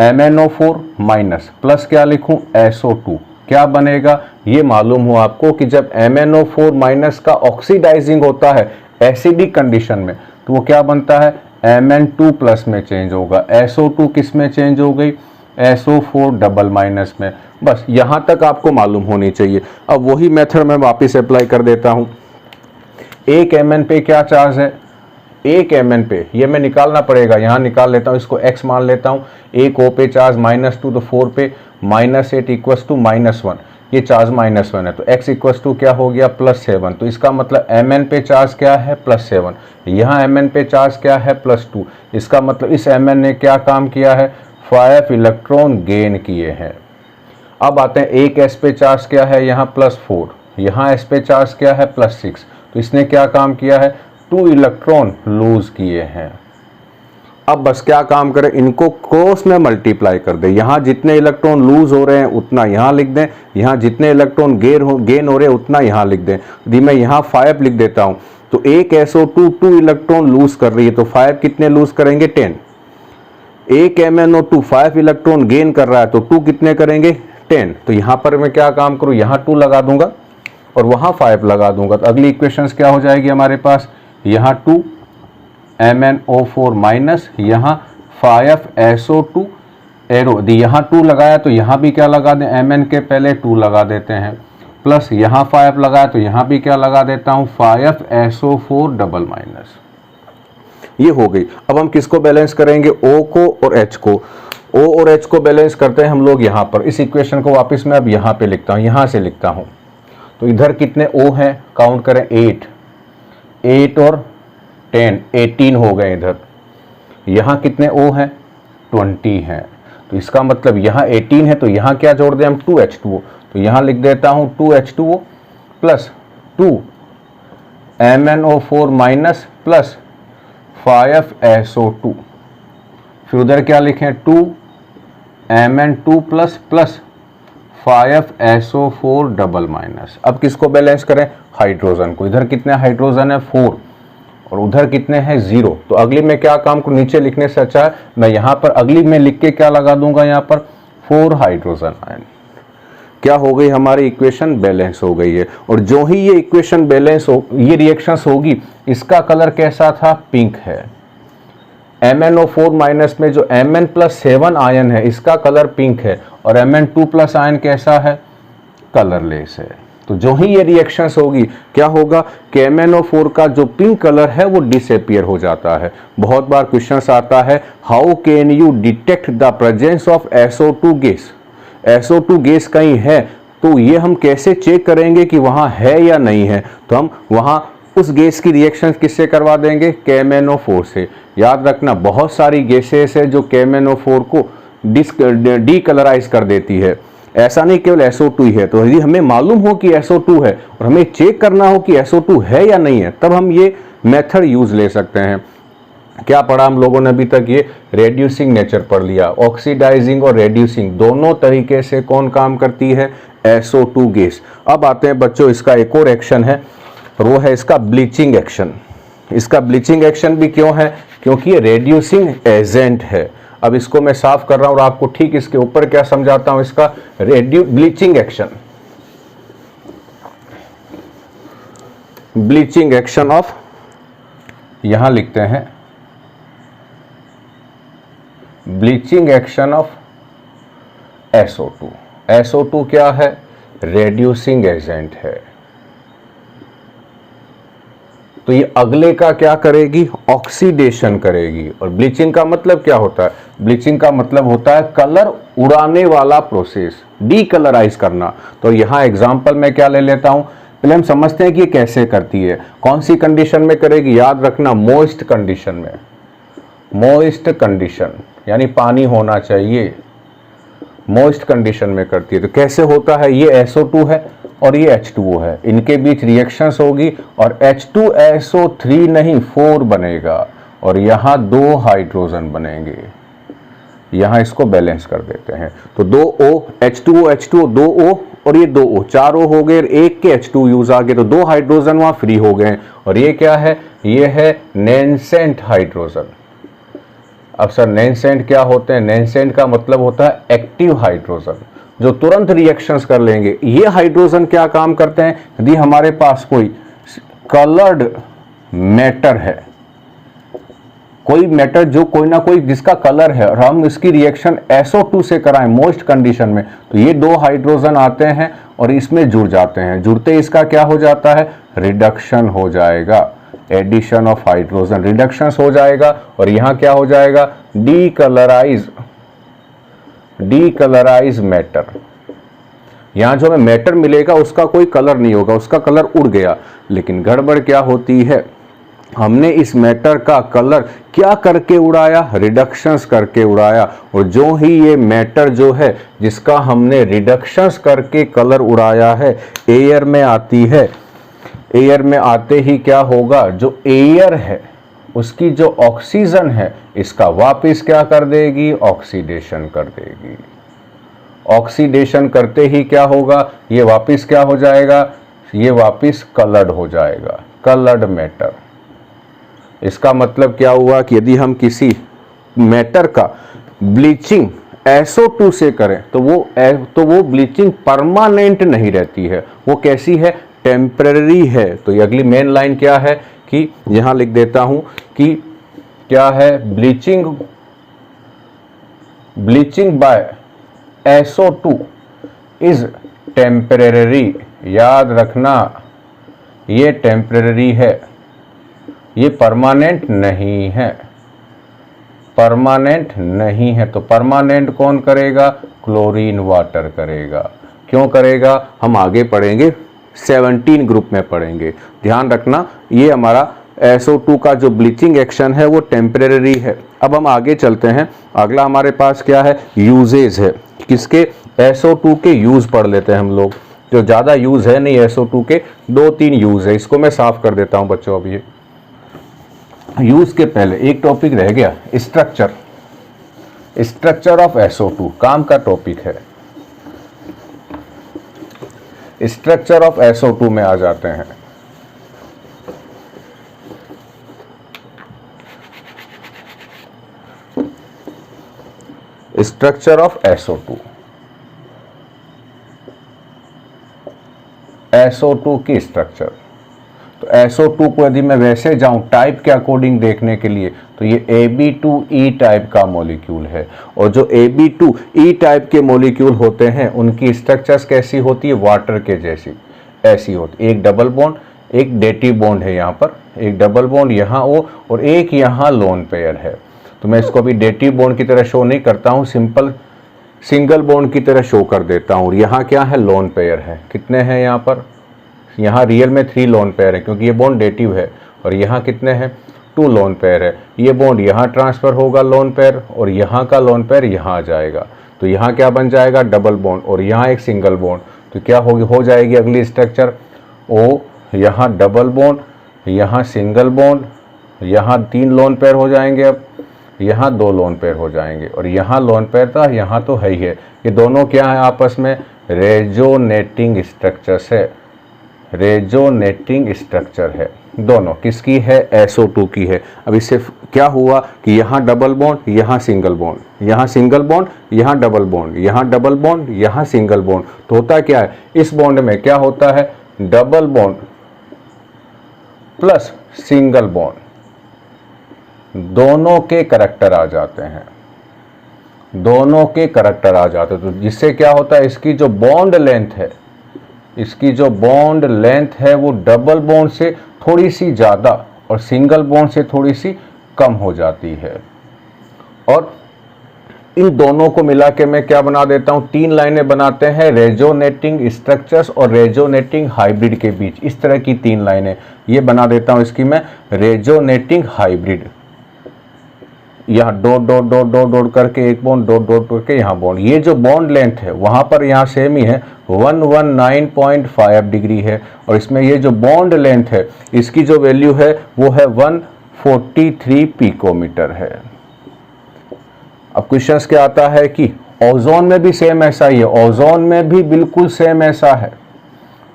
MnO4 माइनस, प्लस क्या लिखूं? SO2। क्या बनेगा? ये मालूम हो आपको कि जब MnO4 माइनस का ऑक्सीडाइजिंग होता है एसिडिक कंडीशन में तो वो क्या बनता है? Mn2 प्लस में चेंज होगा। SO2 किस में चेंज हो गई? SO4 डबल माइनस में। बस यहां तक आपको मालूम होनी चाहिए। अब वही मेथड मैं वापस अप्लाई कर देता हूं। एक Mn पे क्या चार्ज है? एक Mn पे, ये मैं निकालना पड़ेगा, यहां निकाल लेता हूं, इसको x मान लेता हूं। एक O पे चार्ज -2, तो 4 पे -8 इक्वस टू -1, ये चार्ज -1 है तो x इक्वस टू क्या हो गया? +7। तो इसका मतलब Mn पे चार्ज क्या है? +7। यहाँ Mn पे चार्ज क्या है? +2। इसका मतलब इस Mn ने क्या काम किया है? 5 इलेक्ट्रॉन गेन किए हैं। अब आते हैं एक S पे चार्ज क्या है? यहाँ +4, यहाँ S पे चार्ज क्या है? +6। तो इसने क्या काम किया है? 2 इलेक्ट्रॉन लूज किए हैं। अब बस क्या काम करें? इनको क्रॉस में मल्टीप्लाई कर दें। यहाँ जितने इलेक्ट्रॉन लूज हो रहे हैं उतना यहाँ लिख दें, यहाँ जितने इलेक्ट्रॉन गेन हो रहे हैं उतना यहाँ लिख दें। यदि मैं यहाँ 5 लिख देता हूँ तो एक SO2 2 इलेक्ट्रॉन लूज कर रही है तो 5 कितने लूज करेंगे? 10। एक MnO2 5 इलेक्ट्रॉन गेन कर रहा है तो 2 कितने करेंगे? 10। तो यहाँ पर मैं क्या काम करूँ? यहाँ 2 लगा दूंगा और वहाँ 5 लगा दूंगा। तो अगली इक्वेशन क्या हो जाएगी हमारे पास? यहाँ 2 MnO4 माइनस, यहाँ 5SO2 एरो दी, यहाँ 2 लगाया तो यहाँ भी क्या लगा दें? Mn के पहले 2 लगा देते हैं, प्लस यहाँ 5 लगाया तो यहाँ भी क्या लगा देता हूँ? 5SO4 double minus. ये हो गई। अब हम किसको बैलेंस करेंगे? O को और H को। O और H को बैलेंस करते हैं हम लोग यहाँ पर। इस इक्वेशन को वापस मैं अब यहाँ पे लिखता हूँ, यहाँ से लिखता हूँ। तो इधर कितने O हैं? काउंट करें, 8 और 10, 18 हो गए इधर। यहाँ कितने O हैं? 20 हैं। तो इसका मतलब यहाँ 18 है तो यहाँ क्या जोड़ दें हम? 2H2O। तो यहाँ लिख देता हूँ 2H2O plus 2 MnO4 minus plus 5SO2। फिर उधर क्या लिखें? 2 Mn2 plus plus 5SO4 double minus. अब किसको बैलेंस करें? हाइड्रोजन को। इधर कितने हाइड्रोजन है? 4 और उधर कितने हैं? 0। तो अगली में क्या काम को नीचे लिखने से अच्छा है मैं यहाँ पर अगली में लिख के क्या लगा दूंगा? यहाँ पर 4 हाइड्रोजन आयन। क्या हो गई, हमारी इक्वेशन बैलेंस हो गई है। और जो ही ये इक्वेशन बैलेंस हो, ये रिएक्शंस होगी, इसका कलर कैसा था, पिंक है। MnO4 माइनस में जो Mn+7 आयन है इसका कलर पिंक है, और Mn2+ आयन कैसा है, कलरलेस है। तो जो ही ये रिएक्शंस होगी, क्या होगा कि MnO4 का जो पिंक कलर है वो डिसअपीयर हो जाता है। बहुत बार क्वेश्चंस आता है, how can you detect the presence of SO2 gas. SO2 gas कहीं है तो ये हम कैसे चेक करेंगे कि वहां है या नहीं है, तो हम वहां उस गैस की रिएक्शन किससे करवा देंगे, KMnO4 से। याद रखना, बहुत सारी गैसेस है जो KMnO4 को डीकलराइज कर देती है, ऐसा नहीं केवल SO2 ही है। तो यदि हमें मालूम हो कि SO2 है और हमें चेक करना हो कि SO2 है या नहीं है, तब हम ये मेथड यूज ले सकते हैं। क्या पढ़ा हम लोगों ने अभी तक, ये रेड्यूसिंग नेचर पढ़ लिया। ऑक्सीडाइजिंग और रेड्यूसिंग दोनों तरीके से कौन काम करती है, SO2 गैस। अब आते हैं बच्चों, इसका एक और एक्शन है और वो है इसका ब्लीचिंग एक्शन। इसका ब्लीचिंग एक्शन भी क्यों है, क्योंकि ये रेड्यूसिंग एजेंट है। अब इसको मैं साफ कर रहा हूं और आपको ठीक इसके ऊपर क्या समझाता हूं, इसका bleaching action. Bleaching action of, यहां लिखते हैं bleaching action of SO2। SO2 क्या है, रेड्यूसिंग एजेंट है। तो ये अगले का क्या करेगी, ऑक्सीडेशन करेगी। और ब्लीचिंग का मतलब क्या होता है, ब्लीचिंग का मतलब होता है कलर उड़ाने वाला प्रोसेस, डीकलराइज करना। तो यहां एग्जांपल मैं क्या ले लेता हूं, पहले हम समझते हैं कि ये कैसे करती है, कौन सी कंडीशन में करेगी। याद रखना, मॉइस्ट कंडीशन में, मॉइस्ट कंडीशन यानी पानी होना चाहिए, मॉइस्ट कंडीशन में करती है। तो कैसे होता है, ये SO2 है और ये H2O है, इनके बीच रिएक्शंस होगी और H2SO3 नहीं 4 बनेगा और यहाँ 2 हाइड्रोजन बनेंगे। यहाँ इसको बैलेंस कर देते हैं, तो 2 O, H2O H2O 2 O और ये 2 O, 4 O हो गए, एक के H2 यूज आ गए, तो 2 हाइड्रोजन वहाँ फ्री हो गए। और ये क्या है, ये है नैनसेंट हाइड्रोजन। अब सर नैनसेंट क्या होते हैं, नैनसेंट का मतलब होता है एक्टिव हाइड्रोजन, जो तुरंत रिएक्शंस कर लेंगे। ये हाइड्रोजन क्या काम करते हैं, यदि हमारे पास कोई कलर्ड मैटर है, कोई मैटर जो कोई ना कोई जिसका कलर है, और हम इसकी रिएक्शन SO2 से कराएं मॉइस्ट कंडीशन में, तो ये 2 हाइड्रोजन आते हैं और इसमें जुड़ जाते हैं। जुड़ते इसका क्या हो जाता है, रिडक्शन हो जाएगा, एडिशन ऑफ हाइड्रोजन, रिडक्शन हो जाएगा। और यहां क्या हो जाएगा, डीकलराइज मैटर। यहां जो हमें मैटर मिलेगा उसका कोई कलर नहीं होगा, उसका कलर उड़ गया। लेकिन गड़बड़ क्या होती है, हमने इस मैटर का कलर क्या करके उड़ाया, रिडक्शंस करके उड़ाया। और जो ही ये मैटर जो है जिसका हमने रिडक्शंस करके कलर उड़ाया है, एयर में आती है, एयर में आते ही क्या होगा, जो एयर है उसकी जो ऑक्सीजन है इसका वापस क्या कर देगी, ऑक्सीडेशन कर देगी। ऑक्सीडेशन करते ही क्या होगा, ये वापस क्या हो जाएगा, ये वापस कलर्ड हो जाएगा, कलर्ड मैटर। इसका मतलब क्या हुआ कि यदि हम किसी मैटर का ब्लीचिंग SO2 से करें तो वो ब्लीचिंग परमानेंट नहीं रहती है, वो कैसी है, टेम्पररी है। तो ये अगली मेन लाइन क्या है कि यहां लिख देता हूं कि क्या है, bleaching bye SO2 is temporary. याद रखना, ये टेम्पररी है, ये परमानेंट नहीं है, परमानेंट नहीं है। तो परमानेंट कौन करेगा, क्लोरीन वाटर करेगा। क्यों करेगा, हम आगे पढ़ेंगे, 17 ग्रुप में पढ़ेंगे। ध्यान रखना, ये हमारा SO2 का जो ब्लीचिंग एक्शन है वो टेम्परेरी है। अब हम आगे चलते हैं, अगला हमारे पास क्या है, यूजेज है। किसके, SO2 के यूज पढ़ लेते हैं हम लोग, जो ज़्यादा यूज है नहीं, SO2 के 2-3 यूज है। इसको मैं साफ कर देता हूं बच्चों। अब ये यूज के पहले एक टॉपिक रह गया, स्ट्रक्चर ऑफ SO2 काम का टॉपिक है। स्ट्रक्चर ऑफ SO2 में आ जाते हैं। स्ट्रक्चर ऑफ SO2, SO2 की स्ट्रक्चर। तो SO2 को यदि मैं वैसे जाऊं टाइप के अकॉर्डिंग देखने के लिए, तो ये Ab2E टाइप का मॉलिक्यूल है। और जो Ab2E टाइप के मॉलिक्यूल होते हैं उनकी स्ट्रक्चर्स कैसी होती है, वाटर के जैसी ऐसी होती है। एक डबल बॉन्ड, एक डेटिव बॉन्ड है यहाँ पर, एक डबल बॉन्ड यहाँ O और एक यहाँ लोन पेयर है। तो मैं इसको अभी डेटिव बॉन्ड की तरह शो नहीं करता हूँ, सिंपल सिंगल बॉन्ड की तरह शो कर देता हूँ। यहाँ क्या है, लोन पेयर है। कितने हैं यहाँ पर, यहाँ रियल में 3 लोन पेयर है क्योंकि ये बॉन्ड डेटिव है। और यहाँ कितने हैं, 2 लोन पेयर है। ये बॉन्ड यहाँ ट्रांसफ़र होगा लोन पेयर, और यहाँ का लोन पेयर यहाँ आ जाएगा। तो यहाँ क्या बन जाएगा, डबल बॉन्ड, और यहाँ एक सिंगल बॉन्ड। तो क्या हो जाएगी अगली स्ट्रक्चर, O यहाँ डबल बॉन्ड, यहाँ सिंगल बॉन्ड, यहाँ 3 लोन पेयर हो जाएंगे। अब यहाँ 2 लोन पेयर हो जाएंगे, और यहाँ लोन पेयर था, यहाँ तो है ही है। ये दोनों क्या है आपस में, रेजोनेटिंग स्ट्रक्चर्स है। रेजोनेटिंग स्ट्रक्चर है दोनों, किसकी है, SO2 की है। अब इससे क्या हुआ कि यहाँ डबल बॉन्ड, यहाँ सिंगल बॉन्ड, यहाँ सिंगल बॉन्ड, यहाँ डबल बॉन्ड, यहाँ डबल बॉन्ड, यहाँ सिंगल बॉन्ड। तो होता क्या है, इस बॉन्ड में क्या होता है, double bond plus single bond, दोनों के करैक्टर आ जाते हैं, दोनों के करैक्टर आ जाते हैं। तो जिससे क्या होता है, इसकी जो बॉन्ड लेंथ है, इसकी जो बॉन्ड लेंथ है वो डबल बॉन्ड से थोड़ी सी ज़्यादा और सिंगल बॉन्ड से थोड़ी सी कम हो जाती है। और इन दोनों को मिला के मैं क्या बना देता हूँ, 3 लाइनें बनाते हैं रेजोनेटिंग स्ट्रक्चर्स और रेजोनेटिंग हाइब्रिड के बीच। इस तरह की 3 लाइनें ये बना देता हूँ इसकी मैं, रेजोनेटिंग हाइब्रिड। यहाँ dot dot dot dot dot करके एक बॉन्ड, डॉट डॉट करके यहाँ बॉन्ड। ये जो बॉन्ड लेंथ है वहाँ पर यहाँ सेम ही है, 119.5 डिग्री है। और इसमें ये जो बॉन्ड लेंथ है इसकी जो वैल्यू है वो है 143 पिकोमीटर है। अब क्वेश्चन क्या आता है कि ओजोन में भी सेम ऐसा ही है, ओजोन में भी बिल्कुल सेम ऐसा है।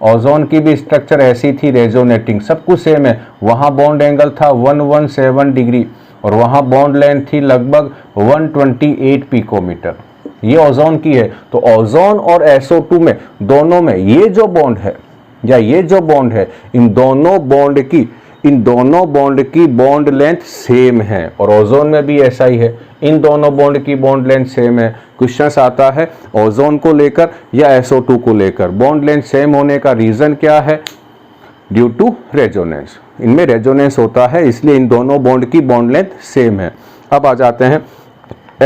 ओजोन की भी स्ट्रक्चर ऐसी थी, रेजोनेटिंग, सब कुछ सेम है। वहाँ बॉन्ड एंगल था 117 डिग्री और वहाँ बॉन्ड लेंथ थी लगभग 128 पिकोमीटर। ये ओजोन की है। तो ओजोन और SO2 में दोनों में ये जो बॉन्ड है या ये जो बॉन्ड है, इन दोनों बॉन्ड की बॉन्ड लेंथ सेम है। और ओजोन में भी ऐसा ही है, इन दोनों बॉन्ड की बॉन्ड लेंथ सेम है। क्वेश्चन आता है ओजोन को लेकर या SO2 को लेकर, बॉन्ड लेंथ सेम होने का रीजन क्या है, ड्यू टू रेजोनेंस। इनमें रेजोनेंस होता है इसलिए इन दोनों बॉन्ड की बॉन्ड लेंथ सेम है। अब आ जाते हैं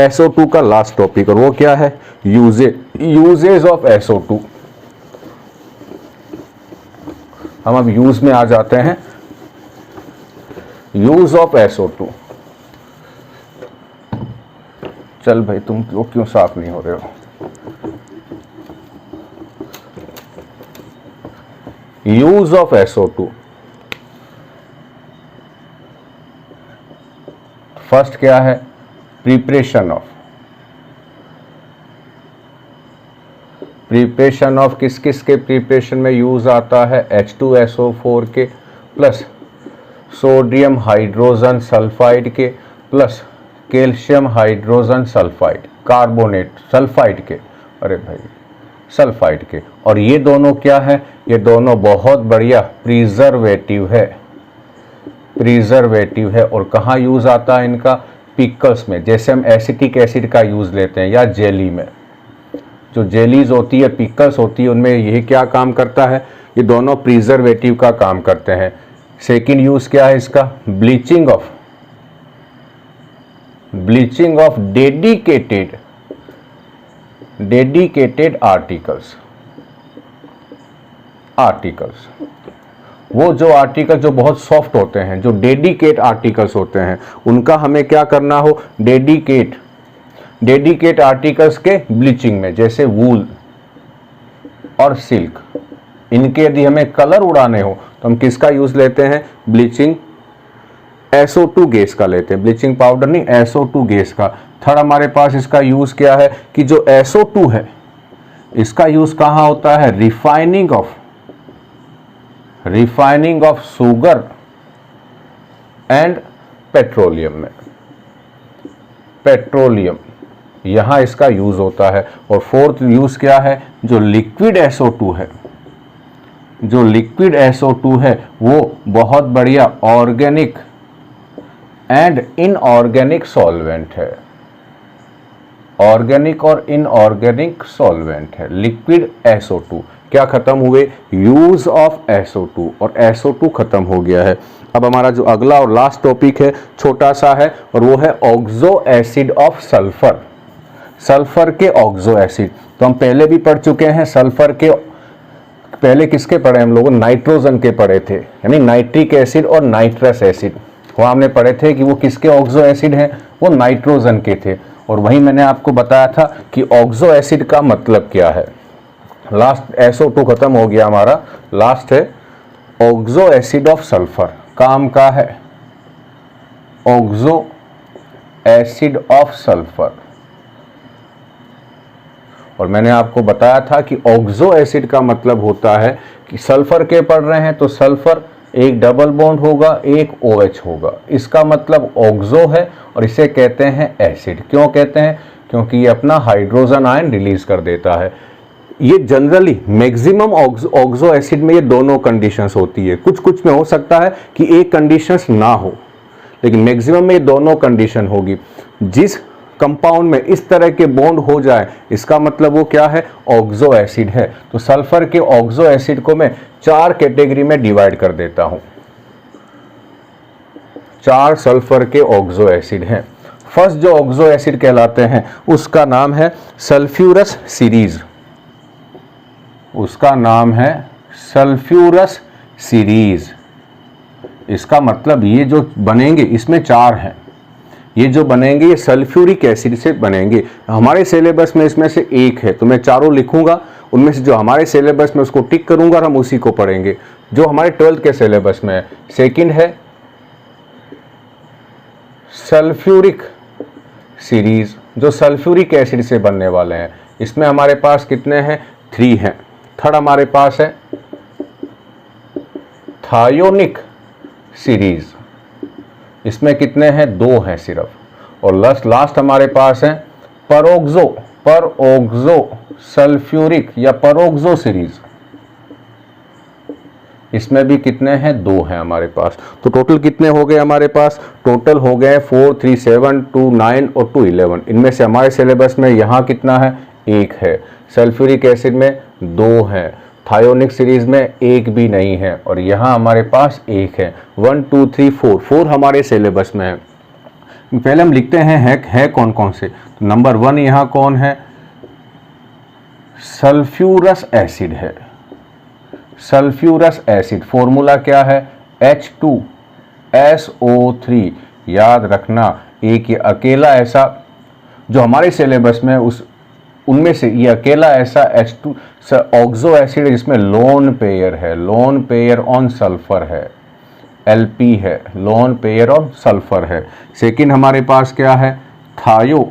SO2 का लास्ट टॉपिक, और वो क्या है, यूजेज ऑफ SO2। हम अब यूज में आ जाते हैं, यूज ऑफ SO2। चल भाई तुम लोग क्यों साफ नहीं हो रहे हो। यूज ऑफ SO2, फर्स्ट क्या है, प्रिपरेशन ऑफ किस किस के प्रिपरेशन में यूज आता है, H2SO4 के प्लस सोडियम हाइड्रोजन सल्फाइड के plus calcium hydrogen sulphide, carbonate sulphide के, अरे भाई सल्फाइड के। और ये दोनों क्या है, ये दोनों बहुत बढ़िया प्रिजर्वेटिव है। और कहाँ यूज़ आता है इनका, पिकल्स में। जैसे हम एसिटिक एसिड का यूज़ लेते हैं या जेली में, जो जेलीज होती है, पिकल्स होती है, उनमें यही क्या काम करता है, ये दोनों प्रिजर्वेटिव का काम करते हैं। सेकेंड यूज़ क्या है इसका, ब्लीचिंग ऑफ डेडिकेटेड आर्टिकल्स। वो जो आर्टिकल जो बहुत सॉफ्ट होते हैं, जो डेडिकेट आर्टिकल्स होते हैं, उनका हमें क्या करना हो, डेडिकेट आर्टिकल्स के ब्लीचिंग में, जैसे वूल और सिल्क, इनके यदि हमें कलर उड़ाने हो तो हम किसका यूज लेते हैं, ब्लीचिंग SO2 गैस का लेते हैं, ब्लीचिंग पाउडर नहीं, SO2 गैस का। थर्ड हमारे पास इसका यूज क्या है कि जो SO2 है इसका यूज कहाँ होता है, refining of sugar and petroleum में, पेट्रोलियम यहाँ इसका यूज होता है। और फोर्थ यूज क्या है, जो लिक्विड SO2 है, जो लिक्विड SO2 है वो बहुत बढ़िया ऑर्गेनिक एंड इनऑर्गेनिक सॉल्वेंट है, ऑर्गेनिक और इनऑर्गेनिक सॉल्वेंट है। लिक्विड SO2 क्या खत्म हुए, यूज ऑफ SO2 और SO2 खत्म हो गया है। अब हमारा जो अगला और लास्ट टॉपिक है छोटा सा है और वो है oxo acid of sulphur. Sulphur के ऑक्सो एसिड तो हम पहले भी पढ़ चुके हैं। सल्फर के पहले किसके पढ़े हम लोगों, नाइट्रोजन के पढ़े थे, यानी नाइट्रिक एसिड और नाइट्रस एसिड। वहाँ हमने पढ़े थे कि वो किसके ऑक्सो एसिड हैं, वो नाइट्रोजन के थे। और वहीं मैंने आपको बताया था कि ऑक्सो एसिड का मतलब क्या है। लास्ट SO2 खत्म हो गया हमारा, लास्ट है ऑक्सो एसिड ऑफ सल्फर। काम का है ऑक्सो एसिड ऑफ सल्फर। और मैंने आपको बताया था कि ऑक्सो एसिड का मतलब होता है कि सल्फर के पढ़ रहे हैं तो सल्फर एक डबल बॉन्ड होगा, एक OH होगा, इसका मतलब ऑक्सो है और इसे कहते हैं एसिड। क्यों कहते हैं, क्योंकि ये अपना हाइड्रोजन आयन रिलीज कर देता है। ये जनरली मैक्सिमम ऑक्सो एसिड में ये दोनों कंडीशंस होती है। कुछ कुछ में हो सकता है कि एक कंडीशंस ना हो, लेकिन मैक्सिमम में ये दोनों कंडीशन होगी। जिस कंपाउंड में इस तरह के बॉन्ड हो जाए इसका मतलब वो क्या है, ऑक्सो एसिड है। तो सल्फर के ऑक्सो एसिड को मैं 4 कैटेगरी में डिवाइड कर देता हूं। 4 सल्फर के ऑक्सो एसिड हैं। फर्स्ट जो ऑक्सो एसिड कहलाते हैं उसका नाम है सल्फ्यूरस सीरीज। उसका नाम है सल्फ्यूरस सीरीज। इसका मतलब ये जो बनेंगे इसमें 4 हैं। ये जो बनेंगे ये सल्फ्यूरिक एसिड से बनेंगे। हमारे सिलेबस में इसमें से एक है तो मैं चारों लिखूंगा, उनमें से जो हमारे सिलेबस में उसको टिक करूंगा और हम उसी को पढ़ेंगे जो हमारे 12th के सिलेबस में है। सेकंड है सल्फ्यूरिक सीरीज, जो सल्फ्यूरिक एसिड से बनने वाले हैं। इसमें हमारे पास कितने हैं, 3 हैं। थर्ड हमारे पास है थायोनिक सीरीज, इसमें कितने हैं, 2 हैं सिर्फ। और लास्ट हमारे पास है परोक्सो सल्फ्यूरिक या परोक्सो सीरीज, इसमें भी कितने हैं, 2 हैं हमारे पास। तो टोटल कितने हो गए हमारे पास, टोटल हो गए 4, 3, 7, 2, 9 और 2, 11। इनमें से हमारे सिलेबस में यहाँ कितना है, 1 है। सल्फ्यूरिक एसिड में 2 हैं, थायोनिक सीरीज में 1 भी नहीं है और यहाँ हमारे पास 1 है। 1, 2, 3, 4 हमारे सिलेबस में है। पहले हम लिखते हैं है कौन कौन से। तो नंबर 1 यहाँ कौन है, सल्फ्यूरस एसिड है। सल्फ्यूरस एसिड फॉर्मूला क्या है, H2SO3। याद रखना एक ये अकेला ऐसा जो हमारे सिलेबस में उनमें से ये अकेला ऐसा H2 ऑक्सो एसिड जिसमें लोन पेयर है, लोन पेयर ऑन सल्फर है, LP है, लोन पेयर ऑन सल्फर है। सेकंड हमारे पास क्या है, थायो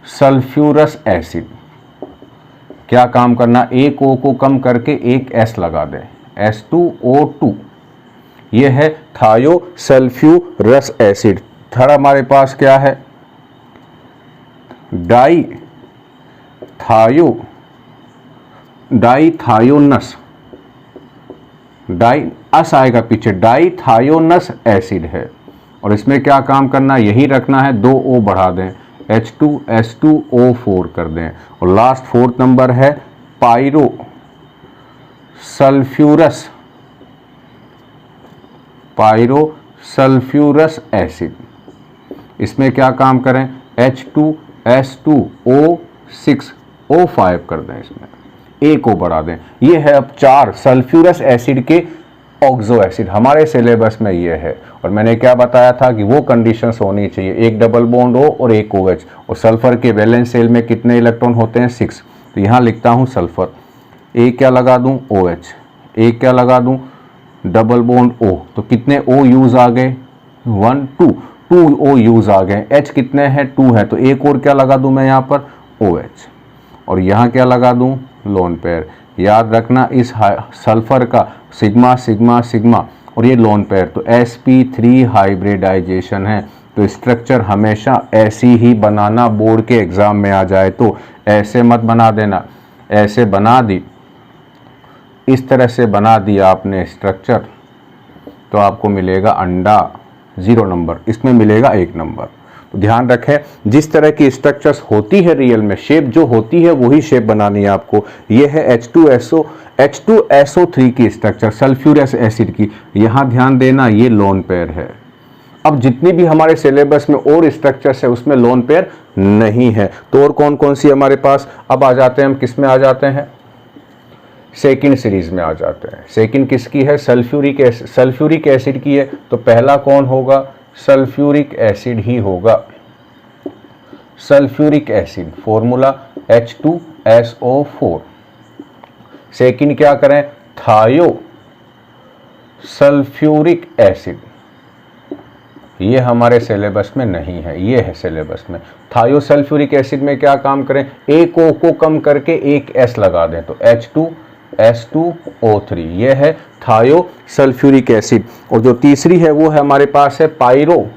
सल्फ्यूरस एसिड। क्या काम करना, एक O को कम करके एक S लगा दें, H2O2। ये है थायो सल्फ्यूरस एसिड। थर्ड हमारे पास क्या है, डाईथायोनस आएगा पीछे, डाईथायोनस एसिड है। और इसमें क्या काम करना, यही रखना है, 2 O बढ़ा दें, H2S2O4 कर दें। और लास्ट 4th नंबर है पायरो सल्फ्यूरस एसिड। इसमें क्या काम करें, H2S2O6O5 कर दें, इसमें 1 O बढ़ा दें। ये है अब 4 सल्फ्यूरस एसिड के ऑक्सो एसिड हमारे सिलेबस में ये है। और मैंने क्या बताया था कि वो कंडीशंस होनी चाहिए, एक डबल बॉन्ड हो और एक OH। और सल्फर के वैलेंस शेल में कितने इलेक्ट्रॉन होते हैं, 6। तो यहाँ लिखता हूँ सल्फर, एक क्या लगा दूँ, OH, एक क्या लगा दूँ, डबल बॉन्ड O। तो कितने O यूज आ गए, 1, 2 O यूज आ गए। H कितने हैं, 2 है, तो एक और क्या लगा दूँ मैं यहाँ पर, OH। और यहाँ क्या लगा दूँ, लोन पेयर। याद रखना इस सल्फर का सिग्मा सिग्मा सिग्मा और ये लोन पेयर, तो sp3 हाइब्रिडाइजेशन है। तो स्ट्रक्चर हमेशा ऐसी ही बनाना, बोर्ड के एग्जाम में आ जाए तो ऐसे मत बना देना ऐसे बना दी, इस तरह से बना दिया आपने स्ट्रक्चर, तो आपको मिलेगा अंडा 0 नंबर, इसमें मिलेगा 1 नंबर। तो ध्यान रखें, जिस तरह की स्ट्रक्चर्स होती है रियल में, शेप जो होती है वही शेप बनानी है आपको। ये है H2SO3 की स्ट्रक्चर, सल्फ्यूरस एसिड की। यहाँ ध्यान देना, ये लोन पेयर है। अब जितनी भी हमारे सिलेबस में और स्ट्रक्चर्स है उसमें लोन पेयर नहीं है। तो और कौन कौन सी हमारे पास, अब आ जाते हैं हम किस में आ जाते हैं, सेकंड सीरीज में आ जाते हैं। सेकंड किसकी है, सल्फ्यूरिक एसिड की है। तो पहला कौन होगा, सल्फ्यूरिक एसिड ही होगा। Sulphuric acid formula H2SO4। Second क्या करें, थायो सल्फ्यूरिक एसिड। ये हमारे सिलेबस में नहीं है, ये है सिलेबस में। थायो सल्फ्यूरिक एसिड में क्या काम करें, एक O को कम करके एक S लगा दें, तो H2S2O3। ये है थायो सल्फ्यूरिक एसिड। और जो तीसरी है वो है हमारे पास है पायरो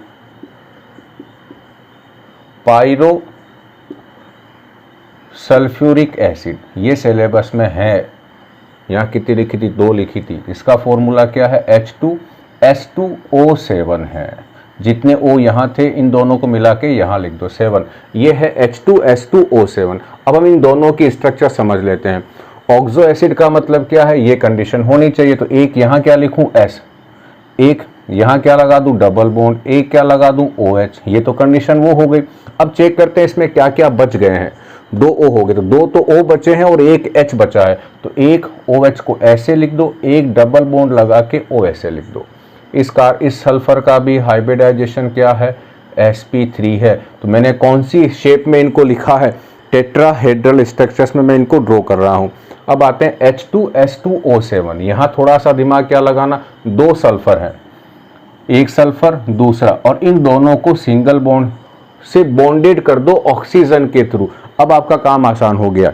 सल्फ्यूरिक एसिड। ये सिलेबस में है, यहाँ कितनी लिखी थी, 2 लिखी थी। इसका फॉर्मूला क्या है, H2S2O7 है। जितने O यहाँ थे इन दोनों को मिला के यहाँ लिख दो 7। ये है H2S2O7। अब हम इन दोनों की स्ट्रक्चर समझ लेते हैं। ऑक्सो एसिड का मतलब क्या है, ये कंडीशन होनी चाहिए। तो एक यहाँ क्या लिखूं, S, एक यहाँ क्या लगा दूं, डबल बॉन्ड, एक क्या लगा दूं, OH। ये तो कंडीशन वो हो गई। अब चेक करते हैं इसमें क्या क्या बच गए हैं। 2 O हो गए, तो 2 तो O बचे हैं और एक H बचा है। तो एक OH को ऐसे लिख दो, एक डबल बॉन्ड लगा के O ऐसे लिख दो। इस सल्फर का भी हाइब्रिडाइजेशन क्या है, sp3 है। तो मैंने कौन सी शेप में इनको लिखा है, टेट्राहेड्रल स्ट्रक्चर्स में मैं इनको ड्रॉ कर रहा हूँ। अब आते हैं H2S2O7। यहाँ थोड़ा सा दिमाग क्या लगाना, 2 सल्फर है, एक सल्फर दूसरा, और इन दोनों को सिंगल बॉन्ड से बॉन्डेड कर दो ऑक्सीजन के थ्रू। अब आपका काम आसान हो गया।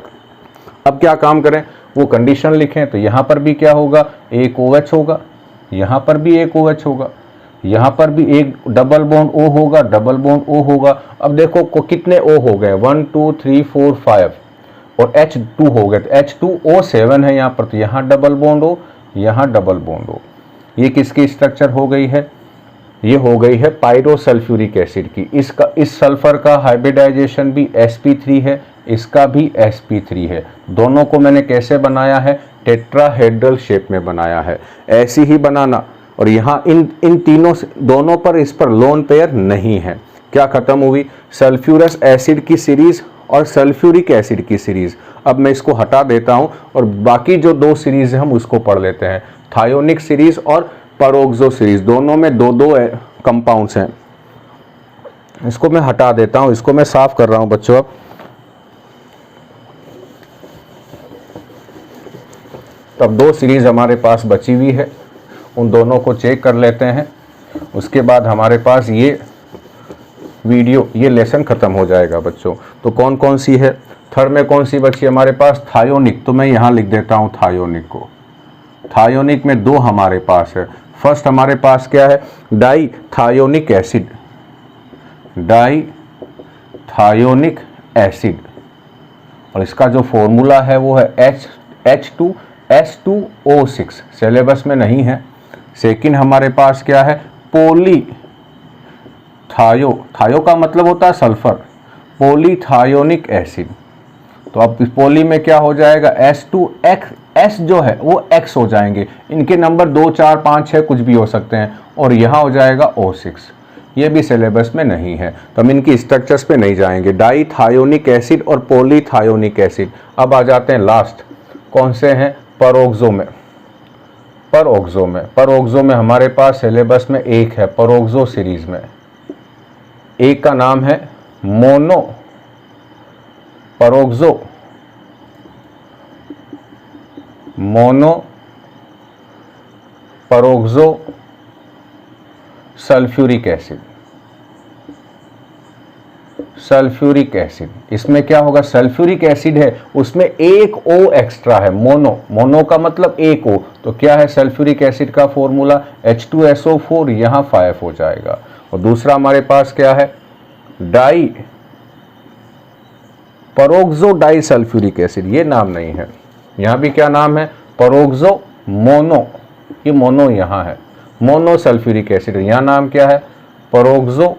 अब क्या काम करें, वो कंडीशन लिखें। तो यहाँ पर भी क्या होगा, एक OH होगा, यहाँ पर भी एक OH होगा, यहाँ पर भी एक डबल बॉन्ड O होगा, डबल बॉन्ड O होगा। अब देखो कितने O हो गए, 1 2 3 4 5, और H2 हो गए, तो H2O7 है यहाँ पर। तो यहाँ डबल बॉन्ड O, यहाँ डबल बॉन्ड O। ये किसकी स्ट्रक्चर हो गई है, ये हो गई है पायरो सल्फ्यूरिक एसिड की। इस सल्फर का हाइब्रिडाइजेशन भी sp3 है, इसका भी sp3 है। दोनों को मैंने कैसे बनाया है, टेट्राहेड्रल शेप में बनाया है। ऐसी ही बनाना। और यहाँ इन तीनों दोनों पर, इस पर लोन पेयर नहीं है। क्या खत्म हुई, सल्फ्यूरस एसिड की सीरीज और सल्फ्यूरिक एसिड की सीरीज। अब मैं इसको हटा देता हूँ और बाकी जो 2 सीरीज है हम उसको पढ़ लेते हैं। थायोनिक सीरीज और परोक्सो सीरीज, दोनों में 2 कंपाउंड्स हैं। इसको मैं हटा देता हूँ, इसको मैं साफ कर रहा हूँ बच्चों। अब तब 2 सीरीज हमारे पास बची हुई है, उन दोनों को चेक कर लेते हैं। उसके बाद हमारे पास ये वीडियो, ये लेसन खत्म हो जाएगा बच्चों। तो कौन कौन सी है, थर्ड में कौन सी बची हमारे पास, थायोनिक। तो मैं यहाँ लिख देता हूँ थायोनिक को। थायोनिक में 2 हमारे पास है। फर्स्ट हमारे पास क्या है, dithionic acid, dithionic acid. और इसका जो फॉर्मूला है वो है H2S2O6। सिलेबस में नहीं है। सेकंड हमारे पास क्या है, थायो का मतलब होता है सल्फर, पॉलीथायोनिक एसिड। तो अब पोली में क्या हो जाएगा, S जो है वो X हो जाएंगे। इनके नंबर 2 4 5 6 कुछ भी हो सकते हैं। और यहाँ हो जाएगा O6। ये भी सिलेबस में नहीं है, तो हम इनकी स्ट्रक्चर्स पे नहीं जाएंगे। डाई थायोनिक एसिड और पॉलीथायोनिक एसिड। अब आ जाते हैं लास्ट, कौन से हैं, परोक्सो में। परोक्सो में हमारे पास सिलेबस में एक है, परोक्सो सीरीज में। एक का नाम है मोनो परोक्सो सल्फ्यूरिक एसिड। इसमें क्या होगा, सल्फ्यूरिक एसिड है, उसमें एक O एक्स्ट्रा है, मोनो का मतलब एक O। तो क्या है सल्फ्यूरिक एसिड का फॉर्मूला, H2SO4, यहाँ 5 हो जाएगा। और दूसरा हमारे पास क्या है, डाई परोक्सो डाइसल्फ्यूरिक एसिड, ये नाम नहीं है, यहाँ भी क्या नाम है, परोक्सो मोनो, ये मोनो यहाँ है, मोनोसल्फ्यूरिक एसिड, यहाँ नाम क्या है, परोक्सो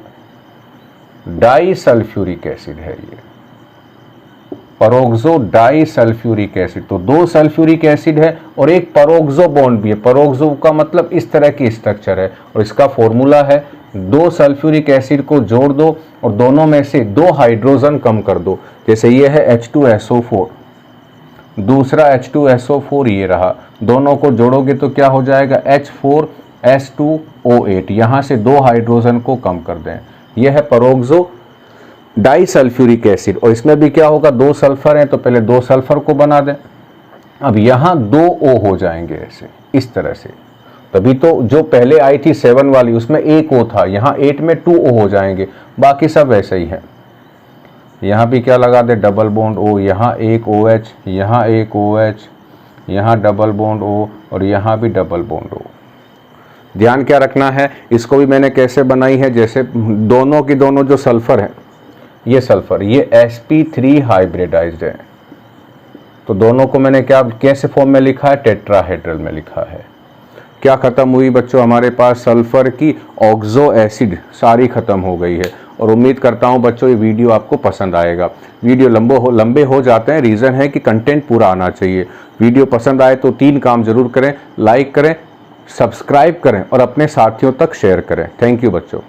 डाइसल्फ्यूरिक एसिड है ये, परोक्सो डाइसल्फ्यूरिक एसिड। तो दो सल्फ्यूरिक एसिड है और एक परोक्सो बॉन्ड भी है। परोक्सो का मतलब इस तरह की स्ट्रक्चर है और इसका फॉर्मूला है, दो सल्फ्यूरिक एसिड को जोड़ दो और दोनों में से दो हाइड्रोजन कम कर दो। जैसे ये है H2SO4, दूसरा H2SO4 ये रहा, दोनों को जोड़ोगे तो क्या हो जाएगा, H4S2O8, यहाँ से दो हाइड्रोजन को कम कर दें। यह है परोक्सो डाइसल्फ्यूरिक एसिड। और इसमें भी क्या होगा, दो सल्फर हैं तो पहले दो सल्फर को बना दें, अब यहाँ दो O हो जाएंगे ऐसे, इस तरह से। तभी तो जो पहले आई थी 7 वाली उसमें एक O था, यहाँ 8 में 2O हो जाएंगे, बाकी सब वैसे ही है। यहाँ भी क्या लगा दे, डबल बॉन्ड O, यहाँ एक OH, यहाँ एक OH, यहाँ डबल बॉन्ड O और यहाँ भी डबल बॉन्ड O। ध्यान क्या रखना है, इसको भी मैंने कैसे बनाई है, जैसे दोनों की दोनों जो सल्फर है, ये सल्फर, ये sp3 हाइब्रिडाइज्ड है, तो दोनों को मैंने क्या कैसे फॉर्म में लिखा है, टेट्राहेड्रल में लिखा है। क्या खत्म हुई बच्चों, हमारे पास सल्फर की ऑक्सो एसिड सारी खत्म हो गई है। और उम्मीद करता हूँ बच्चों ये वीडियो आपको पसंद आएगा। वीडियो लंबे हो जाते हैं, रीज़न है कि कंटेंट पूरा आना चाहिए। वीडियो पसंद आए तो 3 काम जरूर करें, लाइक करें, सब्सक्राइब करें और अपने साथियों तक शेयर करें। थैंक यू बच्चों।